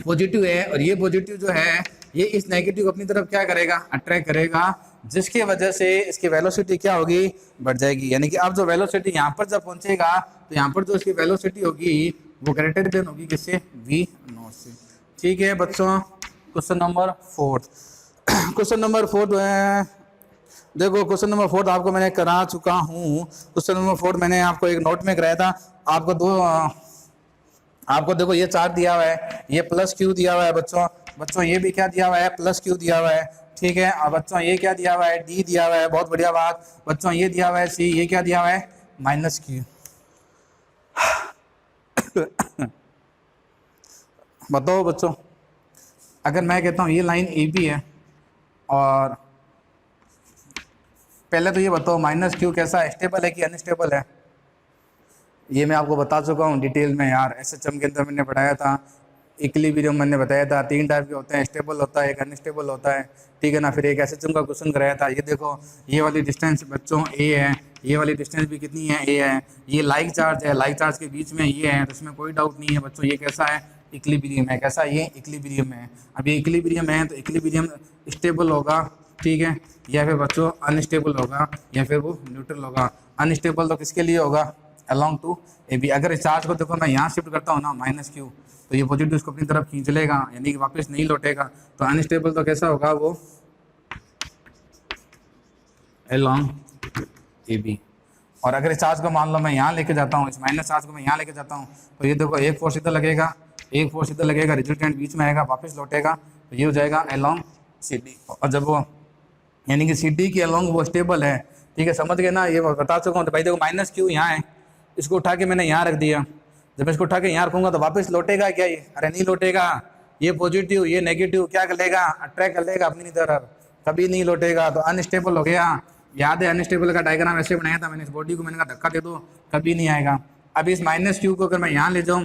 पॉजिटिव है और ये पॉजिटिव जो है, ये इस नेगेटिव को अपनी तरफ क्या करेगा, अट्रैक्ट करेगा, जिसकी वजह से इसकी वेलोसिटी क्या होगी, बढ़ जाएगी। यानी कि अब जो वेलोसिटी यहाँ पर जब पहुँचेगा, तो यहाँ पर जो इसकी वेलोसिटी होगी वो ग्रेटर देन होगी किससे, V0 से, ठीक है बच्चों। Question number fourth, question number fourth देखो, क्वेश्चन नंबर फोर्थ आपको मैंने करा चुका हूँ। क्वेश्चन नंबर फोर्थ मैंने आपको एक नोट में कराया था, आपको देखो ये चार्ज दिया हुआ है, ये +Q दिया हुआ है बच्चों, ये भी क्या दिया हुआ है, +Q दिया हुआ है, ठीक है। और बच्चों ये क्या दिया हुआ है, D दिया हुआ है, बहुत बढ़िया बात बच्चों। ये दिया हुआ है C, ये क्या दिया हुआ है, -Q। बताओ बच्चों, अगर मैं कहता हूँ ये लाइन AB है, और पहले तो ये बताओ -Q कैसा है, स्टेबल है कि अनस्टेबल है। ये मैं आपको बता चुका हूँ डिटेल में यार, SHM के अंदर मैंने पढ़ाया था, इक्विलिब्रियम मैंने बताया था, 3 टाइप के होते हैं, स्टेबल होता है, एक अनस्टेबल होता है, ठीक है ना। फिर एक SHM का क्वेश्चन कराया था। ये देखो ये वाली डिस्टेंस बच्चों A है, ये वाली डिस्टेंस भी कितनी है, A है। ये लाइक चार्ज है, लाइक चार्ज के बीच में ये है, तो इसमें कोई डाउट नहीं है बच्चों। ये कैसा है, इक्विलिब्रियम है, कैसा, ये इक्विलिब्रियम है। अब ये इक्विलिब्रियम है तो इक्विलिब्रियम स्टेबल होगा, ठीक है, या फिर बच्चों अनस्टेबल होगा, या फिर वो न्यूट्रल होगा। अनस्टेबल तो किसके लिए होगा, अलोंग टू AB। अगर इस चार्ज को देखो मैं यहाँ शिफ्ट करता हूँ ना -Q, तो ये पॉजिटिव इसको अपनी तरफ खींच लेगा, यानी कि वापस नहीं लौटेगा। तो अनस्टेबल तो कैसा होगा, वो अलोंग AB। और अगर इस चार्ज को मान लो मैं यहाँ लेके जाता हूँ, इस माइनस चार्ज को मैं यहाँ लेके जाता हूँ, तो ये देखो एक फोर्स इधर लगेगा, एक फोर्स इधर लगेगा, रिजल्टेंट बीच में आएगा, वापस लौटेगा, तो ये हो जाएगा अलोंग सी डी। और जब वो यानी कि सी डी के अलोंग वो स्टेबल है, ठीक है, समझ गए ना, ये बता चुका हूँ। तो भाई देखो माइनस क्यू यहाँ है, इसको उठा के मैंने यहाँ रख दिया, जब इसको उठा के यहाँ रखूंगा तो वापस लौटेगा क्या ये? अरे नहीं लौटेगा, ये पॉजिटिव ये नेगेटिव क्या कर लेगा? अट्रैक्ट कर लेगा अपनी तरफ, कभी नहीं लौटेगा। तो अनस्टेबल हो गया। याद है अनस्टेबल का डायग्राम ऐसे बनाया था मैंने, इस बॉडी को मैंने कहा धक्का दे दो, कभी नहीं आएगा। अब इस माइनस क्यू को अगर मैं यहाँ ले जाऊँ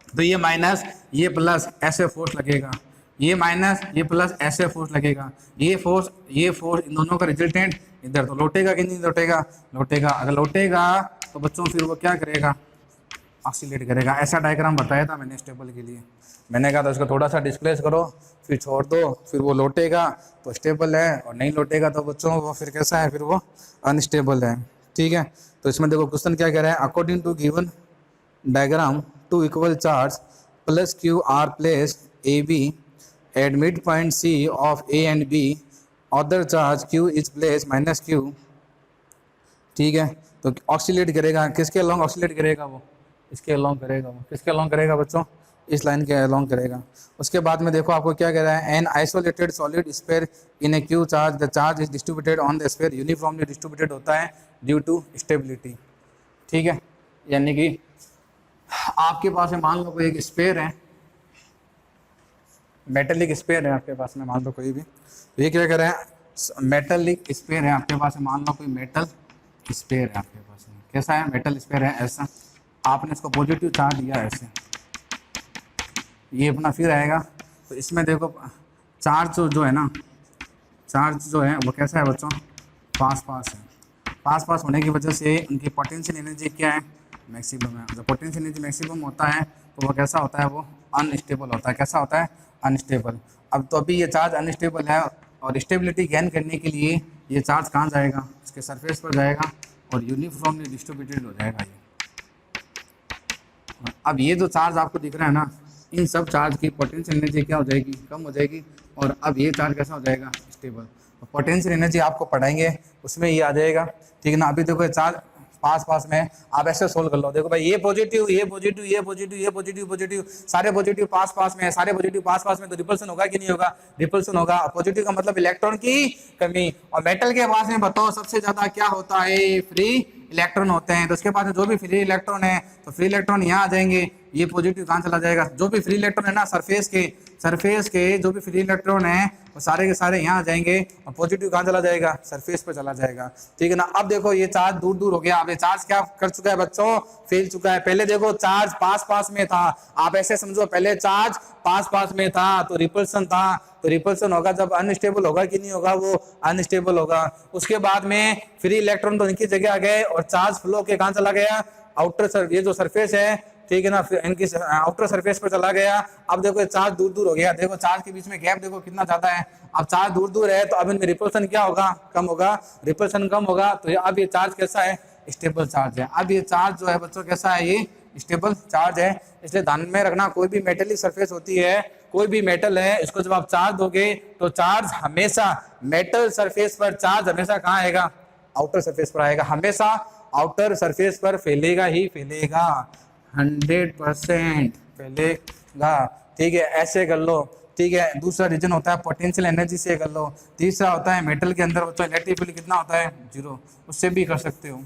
तो ये माइनस ये प्लस ऐसे फोर्स लगेगा, ये माइनस ये प्लस ऐसे फोर्स लगेगा, ये फोर्स इन दोनों का रिजल्टेंट इधर, तो लौटेगा कि नहीं लौटेगा? लौटेगा। अगर लौटेगा तो बच्चों फिर वो क्या करेगा? ऑसिलेट करेगा। ऐसा डायग्राम बताया था मैंने स्टेबल के लिए। मैंने कहा था इसको थोड़ा सा डिस्प्लेस करो, फिर छोड़ दो, फिर वो लौटेगा तो स्टेबल है, और नहीं लौटेगा तो बच्चों वो फिर कैसा है? फिर वो अनस्टेबल है। ठीक है, तो इसमें देखो क्वेश्चन क्या कह रहा है, according to given diagram two equal charge plus Q are place A B at mid point C of A and B, other charge Q is place minus Q. ठीक है, तो ऑक्सीलेट करेगा, किसके अलोंग ऑक्सीलेट करेगा? वो इसके along करेगा। वो किसके अलोंग करेगा बच्चों? इस लाइन के अलोंग करेगा। उसके बाद में देखो आपको क्या कह रहा है, an isolated solid sphere in A Q charge the charge is distributed on the sphere uniformly distributed होता है ड्यू टू स्टेबिलिटी। ठीक है, यानी कि आपके पास में मान लो कोई एक स्फीयर है, मेटेलिक स्फीयर है आपके पास में, मान लो कोई भी, ये क्या कह रहा है, मेटेलिक स्फीयर है आपके पास में, मान लो कोई मेटल स्फीयर है आपके पास में, कैसा है? मेटल स्फीयर है ऐसा, आपने इसको पॉजिटिव चार्ज दिया ऐसे, ये अपना फिर आएगा। तो इसमें देखो चार्ज जो है ना, चार्ज जो है वो कैसा है बच्चों? पास पास है। पास पास होने की वजह से उनकी पोटेंशियल एनर्जी क्या है? मैक्सिमम है। जब पोटेंशियल एनर्जी मैक्सिमम होता है तो वो कैसा होता है? वो अनस्टेबल होता है। कैसा होता है? अनस्टेबल। अब तो अभी ये चार्ज अनस्टेबल है, और स्टेबिलिटी गेन करने के लिए ये चार्ज कहाँ जाएगा? इसके सरफेस पर जाएगा और यूनिफॉर्मली डिस्ट्रीब्यूटेड हो जाएगा ये। अब ये जो चार्ज आपको दिख रहा है ना, इन सब चार्ज की पोटेंशियल एनर्जी क्या हो जाएगी? कम हो जाएगी। और अब ये चार्ज कैसा हो जाएगा? स्टेबल। तो पोटेंशियल एनर्जी आपको पढ़ाएंगे उसमें ये आ जाएगा। ठीक है ना, अभी देखो चार्ज पास पास में, आप ऐसे सोल्व कर लो। देखो भाई ये पॉजिटिव ये पॉजिटिव ये पॉजिटिव ये पॉजिटिव पॉजिटिव, सारे पॉजिटिव पास पास में है, सारे पॉजिटिव पास पास में, तो रिपल्सन होगा कि नहीं होगा? रिपल्सन होगा। पॉजिटिव का मतलब इलेक्ट्रॉन की कमी। और मेटल के पास में बताओ सबसे ज्यादा क्या होता है? फ्री इलेक्ट्रॉन होते हैं। तो उसके पास जो भी फ्री इलेक्ट्रॉन है, तो फ्री इलेक्ट्रॉन यहाँ आ जाएंगे, ये पॉजिटिव कहाँ चला जाएगा? जो भी फ्री इलेक्ट्रॉन है ना सरफेस के जो भी फ्री इलेक्ट्रॉन है वो सारे के सारे यहाँ आ जाएंगे, और पॉजिटिव कहाँ चला जाएगा? सरफेस पर चला जाएगा। ठीक है ना। अब देखो ये चार्ज दूर दूर हो गया, अब ये चार्ज क्या कर चुका है बच्चों? फैल चुका है। पहले देखो चार्ज पास पास में था, आप ऐसे समझो पहले चार्ज पास पास में था तो रिपल्सन था, तो रिपल्सन होगा जब अनस्टेबल होगा कि नहीं होगा? वो अनस्टेबल होगा। उसके बाद में फ्री इलेक्ट्रॉन तो इनकी जगह आ गए, और चार्ज फ्लो के कहाँ चला गया? आउटर ये जो सरफेस है, ठीक है ना, इनकी आउटर सरफेस पर चला गया। अब देखो चार्ज दूर दूर हो गया, देखो चार्ज के बीच में गैप देखो कितना ज्यादा है। अब चार्ज दूर दूर है तो अब इनमें रिपल्सन क्या होगा? कम होगा। रिपल्सन कम होगा तो अब ये चार्ज कैसा है? स्टेबल चार्ज है। अब ये चार्ज जो है बच्चों कैसा है? ये स्टेबल चार्ज है। इसलिए ध्यान में रखना, कोई भी मेटेलिक सरफेस होती है, कोई भी मेटल है, इसको जब आप चार्ज दोगे तो चार्ज हमेशा मेटल सरफेस पर, चार्ज हमेशा कहाँ आएगा? आउटर सरफेस पर आएगा। हमेशा आउटर सरफेस पर फैलेगा ही फैलेगा, 100% फैलेगा। ठीक है, ऐसे कर लो। ठीक है, दूसरा रीजन होता है पोटेंशियल एनर्जी से कर लो। तीसरा होता है मेटल के अंदर बच्चों इलेक्ट्रिक फील्ड कितना होता है? 0, उससे भी कर सकते हो।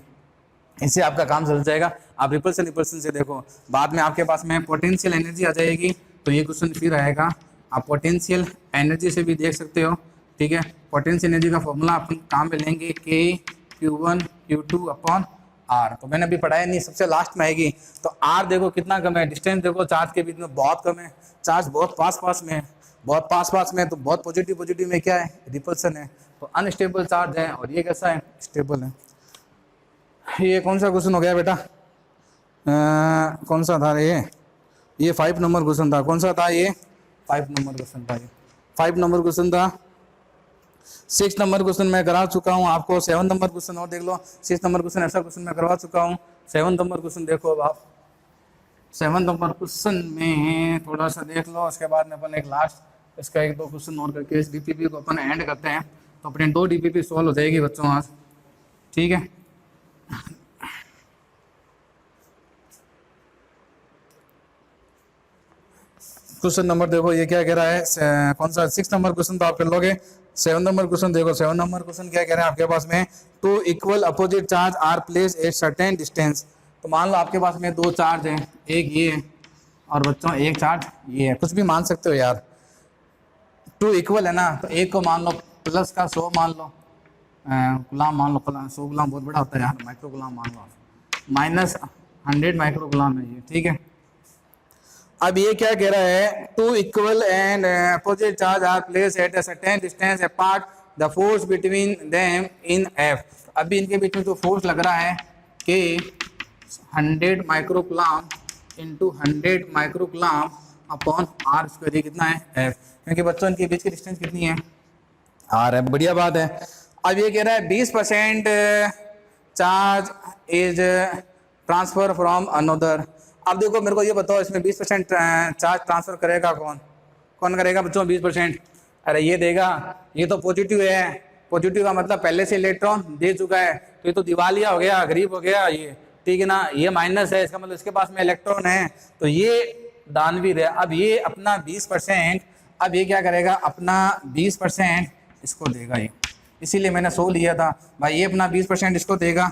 इससे आपका काम चल जाएगा। आप रिपल्सन से देखो, बाद में आपके पास में पोटेंशियल एनर्जी आ जाएगी, तो ये क्वेश्चन फिर आएगा। आप पोटेंशियल एनर्जी से भी देख सकते हो। ठीक है, पोटेंशियल एनर्जी का फॉर्मूला अपन काम में लेंगे, Q1 Q2 अपॉन R। तो मैंने अभी पढ़ाया नहीं, सबसे लास्ट में आएगी। तो R देखो कितना कम है, डिस्टेंस देखो चार्ज के बीच में बहुत कम है, चार्ज बहुत पास पास में है, बहुत पास पास में है, तो बहुत पॉजिटिव में क्या है? रिपल्सन है। तो अनस्टेबल चार्ज है, और ये कैसा है? स्टेबल है। ये कौन सा क्वेश्चन हो गया बेटा? कौन सा था ये 5 नंबर क्वेश्चन था। कौन सा था ये? 5 नंबर क्वेश्चन था। ये 5 नंबर क्वेश्चन था। 6 नंबर क्वेश्चन मैं करा चुका हूँ आपको। 7 नंबर क्वेश्चन और देख लो। 6 नंबर क्वेश्चन ऐसा क्वेश्चन मैं करवा चुका हूँ। 7 नंबर क्वेश्चन देखो अब आप। 7 नंबर क्वेश्चन में थोड़ा सा देख लो, उसके बाद में अपन एक लास्ट इसका 1-2 क्वेश्चन और करके इस डीपीपी को अपन एंड करते हैं। तो अपने 2 डीपीपी सॉल्व हो जाएगी बच्चों आज। ठीक है, क्वेश्चन नंबर देखो ये क्या कह रहा है, कौन सा 6 नंबर क्वेश्चन तो आप कर लोगे। 7 नंबर क्वेश्चन देखो, 7 नंबर क्वेश्चन क्या कह रहा है आपके पास में, two equal opposite charge are placed at certain distance. तो मान लो आपके पास में दो चार्ज हैं, एक ये है और बच्चों एक चार्ज ये है, कुछ भी मान सकते हो यार। टू इक्वल है ना, तो एक को मान लो प्लस का 100 मान लो गुलाम मान लो, 100 गुलाम बहुत बड़ा होता है यार, माइक्रो गुलाम मान लो, माइनस 100 माइक्रो गुलाम है ये, ठीक है। अब ये क्या कह रहा है, two equal and opposite charge are placed at a certain distance apart, the force between them in F. अभी इनके बीच में जो फोर्स लग रहा है कि 100 microcoulomb into 100 microcoulomb upon r square, ये कितना है एफ, क्योंकि बच्चों इनके बीच की डिस्टेंस कितनी है आर है, बढ़िया बात है। अब ये कह रहा है 20% charge is transfer from another. अब देखो मेरे को ये बताओ, इसमें 20% चार्ज ट्रांसफर करेगा कौन, कौन करेगा बच्चों 20%? अरे ये देगा, ये तो पॉजिटिव है, पॉजिटिव का मतलब पहले से इलेक्ट्रॉन दे चुका है, तो ये तो दिवालिया हो गया, गरीब हो गया ये, ठीक है ना। ये माइनस है, इसका मतलब इसके पास में इलेक्ट्रॉन है, तो ये दानवीर है। अब ये अपना 20%, अब ये क्या करेगा, अपना 20% इसको देगा ये, इसीलिए मैंने 100 लिया था भाई। ये अपना 20% इसको देगा,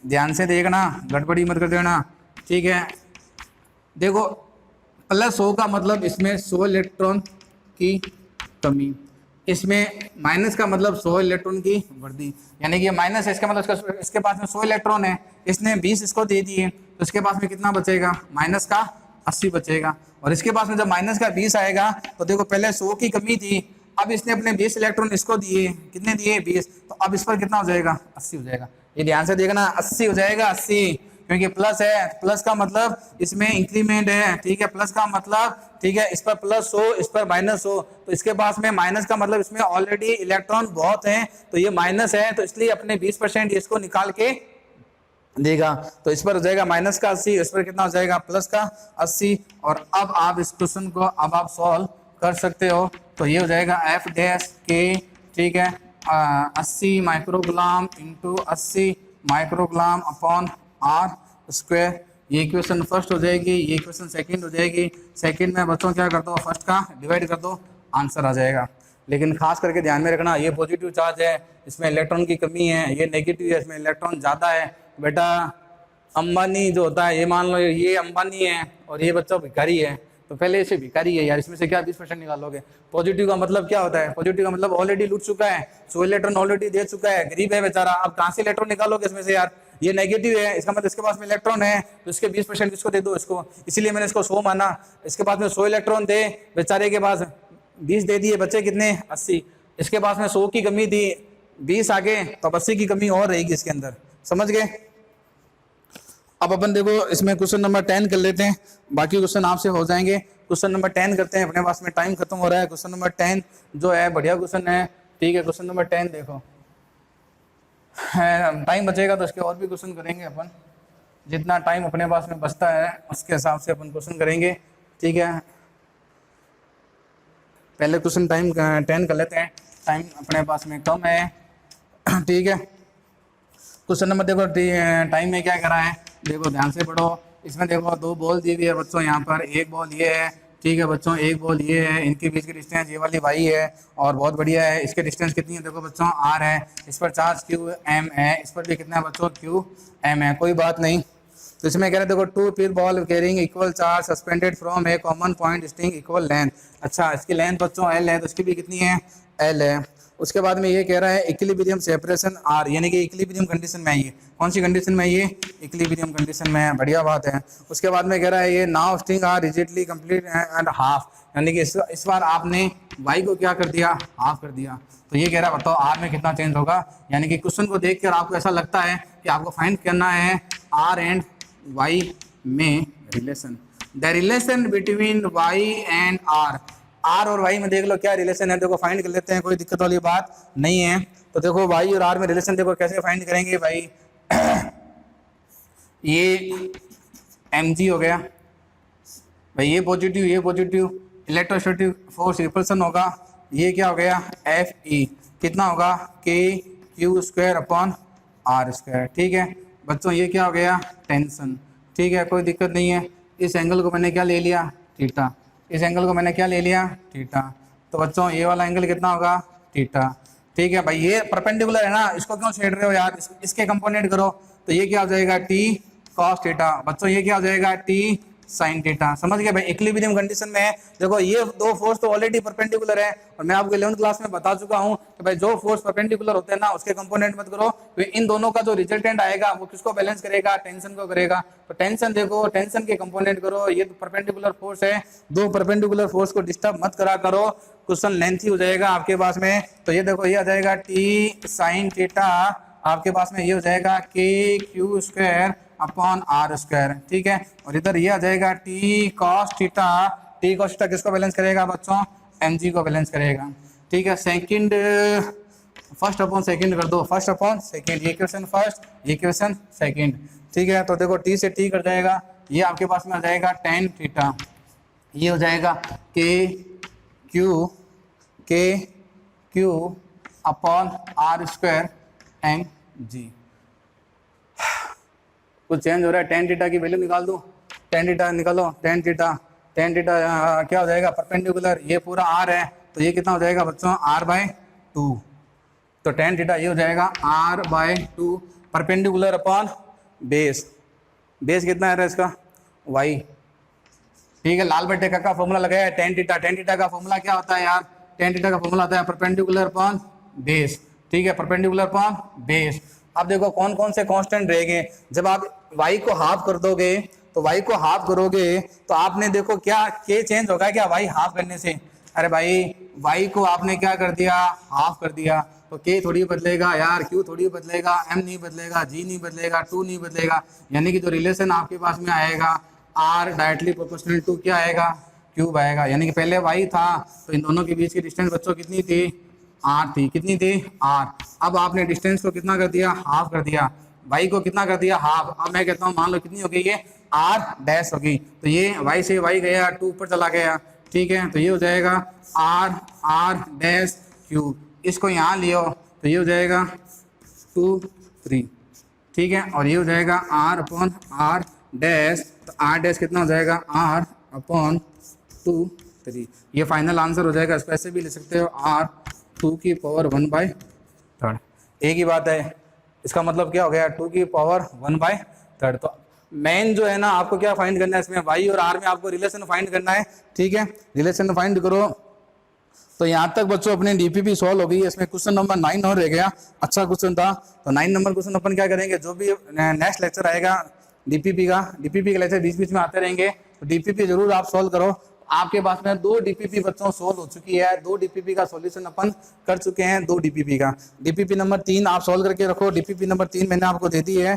ध्यान से देखना, गड़बड़ी मत कर देना, ठीक है। देखो प्लस 100 का मतलब इसमें 100 इलेक्ट्रॉन की कमी, इसमें माइनस का मतलब 100 इलेक्ट्रॉन की वृद्धि, यानी कि ये माइनस है, इसका मतलब इसके पास में 100 इलेक्ट्रॉन है, इसने 20 इसको दे दिए, तो इसके पास में कितना बचेगा, माइनस का 80 बचेगा। और इसके पास में जब माइनस का 20 आएगा, तो देखो पहले 100 की कमी थी, अब इसने अपने 20 इलेक्ट्रॉन इसको दिए, कितने दिए 20, तो अब इस पर कितना हो जाएगा 80 हो जाएगा। ये ध्यान से देखना, 80 हो जाएगा, 80, क्योंकि प्लस है, प्लस का मतलब इसमें इंक्रीमेंट है, ठीक है, प्लस का मतलब, ठीक है, इस पर प्लस 100 इस पर माइनस 100, तो इसके पास में माइनस का मतलब इसमें ऑलरेडी इलेक्ट्रॉन बहुत हैं, तो ये माइनस है, तो इसलिए अपने 20% इसको निकाल के देगा, तो इस पर हो जाएगा माइनस का 80, इस पर कितना हो जाएगा प्लस का 80। और अब आप इस क्वेश्चन को अब आप सॉल्व कर सकते हो, तो ये हो जाएगा एफ डैश के, ठीक है, 80 microgram into 80 microgram upon r square. ये इक्वेशन फर्स्ट हो जाएगी, ये इक्वेशन सेकंड हो जाएगी। सेकंड में बच्चों क्या कर दो, फर्स्ट का डिवाइड कर दो, आंसर आ जाएगा। लेकिन खास करके ध्यान में रखना, ये पॉजिटिव चार्ज है, इसमें इलेक्ट्रॉन की कमी है, ये नेगेटिव है, इसमें इलेक्ट्रॉन ज़्यादा है। बेटा अंबानी जो होता है, ये मान लो ये अंबानी है और ये बच्चा भिखारी है, तो पहले इसे भिखारी है यार, इसमें से क्या 20% निकालोगे। पॉजिटिव का मतलब क्या होता है, पॉजिटिव का मतलब ऑलरेडी लूट चुका है, 100 इलेक्ट्रॉन ऑलरेडी दे चुका है, गरीब है बेचारा, अब कहाँ से इलेक्ट्रॉन निकालोगे इसमें से यार। ये नेगेटिव है, इसका मतलब इसके पास में इलेक्ट्रॉन है, तो इसके 20% इसको दे दो इसको, इसीलिए मैंने इसको 100 माना। इसके पास में 100 इलेक्ट्रॉन दे, बेचारे के पास 20 दे दिए, बच्चे कितने 80। इसके पास में 100 की कमी थी, 20 आगे, तो 80 की कमी और रहेगी इसके अंदर, समझ गए। अब अपन देखो इसमें क्वेश्चन नंबर 10 कर लेते हैं, बाकी क्वेश्चन आपसे हो जाएंगे। क्वेश्चन नंबर 10 करते हैं, अपने पास में टाइम खत्म हो रहा है। क्वेश्चन नंबर 10 जो है बढ़िया क्वेश्चन है, ठीक है। क्वेश्चन नंबर 10 देखो, टाइम बचेगा तो इसके और भी क्वेश्चन करेंगे अपन, जितना टाइम अपने पास में बचता है उसके हिसाब से अपन क्वेश्चन करेंगे, ठीक है। पहले क्वेश्चन टाइम 10 कर लेते हैं, टाइम अपने पास में कम है, ठीक है। क्वेश्चन नंबर देखो, टाइम में क्या करा है, देखो ध्यान से पढ़ो। इसमें देखो 2 बॉल दी हुई है बच्चों, यहाँ पर एक बॉल ये है, ठीक है बच्चों, एक बॉल ये है, इनके बीच की डिस्टेंस ये वाली वाई है, और बहुत बढ़िया है। इसके डिस्टेंस कितनी है देखो बच्चों, आर है, इस पर चार्ज क्यू एम है, इस पर भी कितना है बच्चों क्यू एम है, कोई बात नहीं। तो इसमें कह रहे देखो 2 pin ball carrying equal charge suspended from a common point distinct equal length. अच्छा, इसकी लेंथ बच्चों एल है, तो इसकी भी कितनी है एल है। उसके बाद में ये कह रहा है इक्विलिब्रियम सेपरेशन आर, यानी कि इक्विलिब्रियम कंडीशन में है ये, कौन सी कंडीशन में, ये इक्विलिब्रियम कंडीशन में है, बढ़िया बात है। उसके बाद में कह रहा है ये now string are rigidly complete and half, यानी कि इस बार आपने वाई को क्या कर दिया, हाफ कर दिया। तो ये कह रहा है बताओ आर में कितना चेंज होगा, यानी कि क्वेश्चन को देख कर आपको ऐसा लगता है कि आपको फाइंड करना है आर एंड वाई में relation, the relation between y and r. R और वाई में देख लो क्या रिलेशन है, देखो फाइंड कर लेते हैं, कोई दिक्कत वाली बात नहीं है। तो देखो वाई और आर में रिलेशन देखो कैसे फाइंड करेंगे भाई। ये mg हो गया भाई, ये पॉजिटिव इलेक्ट्रोस्टैटिक फोर्स रिपल्सन होगा, ये क्या हो गया Fe, कितना होगा kq² अपॉन r², ठीक है बच्चों। ये क्या हो गया टेंशन, ठीक है कोई दिक्कत नहीं है। इस एंगल को मैंने क्या ले लिया थीटा, इस एंगल को मैंने क्या ले लिया, थीटा। तो बच्चों ये वाला एंगल कितना होगा, थीटा। ठीक है भाई, ये परपेंडिकुलर है ना, इसको क्यों छेड़ रहे हो यार, इसके कंपोनेंट करो। तो ये क्या हो जाएगा, टी कॉस थीटा। बच्चों ये क्या हो जाएगा, टी साइन थीटा। समझ गए भाई, इक्विलिब्रियम कंडीशन में है। देखो ये दो फोर्स तो ऑलरेडी परपेंडिकुलर है, और मैं आपको 11th क्लास में बता चुका हूं कि भाई जो फोर्स परपेंडिकुलर होते हैं ना उसके कंपोनेंट मत करो। तो इन दोनों का जो रिजल्टेंट आएगा वो किसको बैलेंस करेगा, टेंशन को करेगा। तो टेंशन देखो, टेंशन के कंपोनेंट करो। ये तो परपेंडिकुलर फोर्स है, दो परपेंडिकुलर फोर्स को डिस्टर्ब मत करा करो, क्वेश्चन लेंथी हो जाएगा आपके पास में। तो ये देखो, ये आ जाएगा टी साइन थीटा, आपके पास में ये हो जाएगा k q square upon r square. ठीक है, और इधर ये आ जाएगा T cos theta. T cos theta किसको बैलेंस करेगा बच्चों, एम जी को बैलेंस करेगा। ठीक है, सेकंड फर्स्ट अपॉन सेकंड कर दो, फर्स्ट अपॉन सेकंड, ये क्वेश्चन फर्स्ट, ये क्वेश्चन सेकंड। ठीक है, तो देखो टी से टी कर जाएगा, ये आपके पास में आ जाएगा टेन थीटा। ये हो जाएगा k q upon r square m g. कुछ चेंज हो रहा है, टेन थीटा की वैल्यू निकाल दूं, टेन थीटा निकालो, टेन थीटा क्या हो जाएगा, परपेंडिकुलर, ये पूरा आर है तो ये कितना हो जाएगा बच्चों, आर बाय टू। तो टेन थीटा ये हो जाएगा r by two, perpendicular upon base. Base कितना है इसका, वाई। ठीक है, लाल बट्टे का फॉर्मूला लगाया है टेन थीटा। टेन थीटा का फॉर्मूला क्या होता है यार, टेन थीटा का फॉर्मूला होता है परपेंडिकुलर अपॉन बेस। ठीक है, परपेंडिकुलर अपॉन बेस। अब देखो कौन कौन से कांस्टेंट रहेंगे, जब आप y को हाफ कर दोगे, तो y को हाफ करोगे तो आपने देखो क्या के चेंज होगा क्या y हाफ करने से। अरे भाई y को आपने क्या कर दिया, हाफ कर दिया, तो k थोड़ी बदलेगा यार, q थोड़ी बदलेगा, m नहीं बदलेगा, g नहीं बदलेगा, 2 नहीं बदलेगा। यानी कि जो रिलेशन आपके पास में आएगा r डायरेक्टली प्रोपोर्शनल टू क्या आएगा, क्यूब आएगा। यानी कि पहले y था तो इन दोनों के बीच की डिस्टेंस बच्चों कितनी थी, r थी। कितनी थी, r। अब आपने डिस्टेंस को कितना कर दिया, हाफ कर दिया, y को कितना कर दिया, हाफ। अब मैं कहता हूँ मान लो कितनी हो गई, ये r डैश हो गई, तो ये y से y गया, 2 ऊपर चला गया। ठीक है, तो ये हो जाएगा r डैश क्यूब। इसको यहाँ लियो तो ये हो जाएगा 2 3। ठीक है, और ये हो जाएगा r अपॉन r डैश, तो r डैश कितना हो जाएगा, r अपॉन 2 3। ये फाइनल आंसर हो जाएगा। इसको ऐसे भी ले सकते हो, r 2 की पावर 1/3। एक ही बात है, इसका मतलब क्या हो गया, 2 की पावर 1/3। तो मेन जो है ना, आपको क्या फाइंड करना है इसमें, y और r में आपको रिलेशन फाइंड करना है। ठीक है, रिलेशन फाइंड करो। तो यहाँ तक बच्चों अपने डीपीपी सॉल्व हो गई है। इसमें क्वेश्चन नंबर 9 और रह गया, अच्छा क्वेश्चन था। तो 9 नंबर क्वेश्चन अपन क्या करेंगे, जो भी नेक्स्ट लेक्चर आएगा डीपीपी के लेक्चर बीच बीच में आते रहेंगे, तो डीपीपी जरूर आप सॉल्व करो। आपके पास में 2 डीपीपी बच्चों सॉल्व हो चुकी है, 2 डीपीपी का सॉल्यूशन अपन कर चुके हैं, 2 डीपीपी का। डीपीपी नंबर 3 आप सॉल्व करके रखो। डीपीपी नंबर 3 मैंने आपको दे दी है।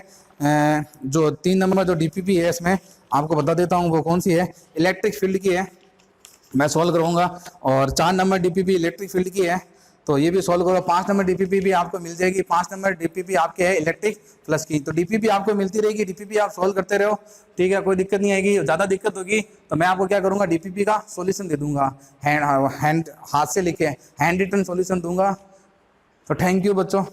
जो 3 नंबर जो डीपीपी है इसमें आपको बता देता हूँ वो कौन सी है, इलेक्ट्रिक फील्ड की है, मैं सॉल्व करूँगा। और 4 नंबर डीपीपी इलेक्ट्रिक फील्ड की है, तो ये भी सॉल्व करो। 5 नंबर डीपीपी भी आपको मिल जाएगी। 5 नंबर डीपीपी आपके है इलेक्ट्रिक प्लस की। तो डीपीपी आपको मिलती रहेगी, डीपीपी आप सॉल्व करते रहो। ठीक है, कोई दिक्कत नहीं आएगी। ज़्यादा दिक्कत होगी तो मैं आपको क्या करूँगा, डीपीपी का सॉल्यूशन दे दूंगा, हाथ से लिखे हैंड रिटन सॉल्यूशन दूंगा। तो थैंक यू बच्चों।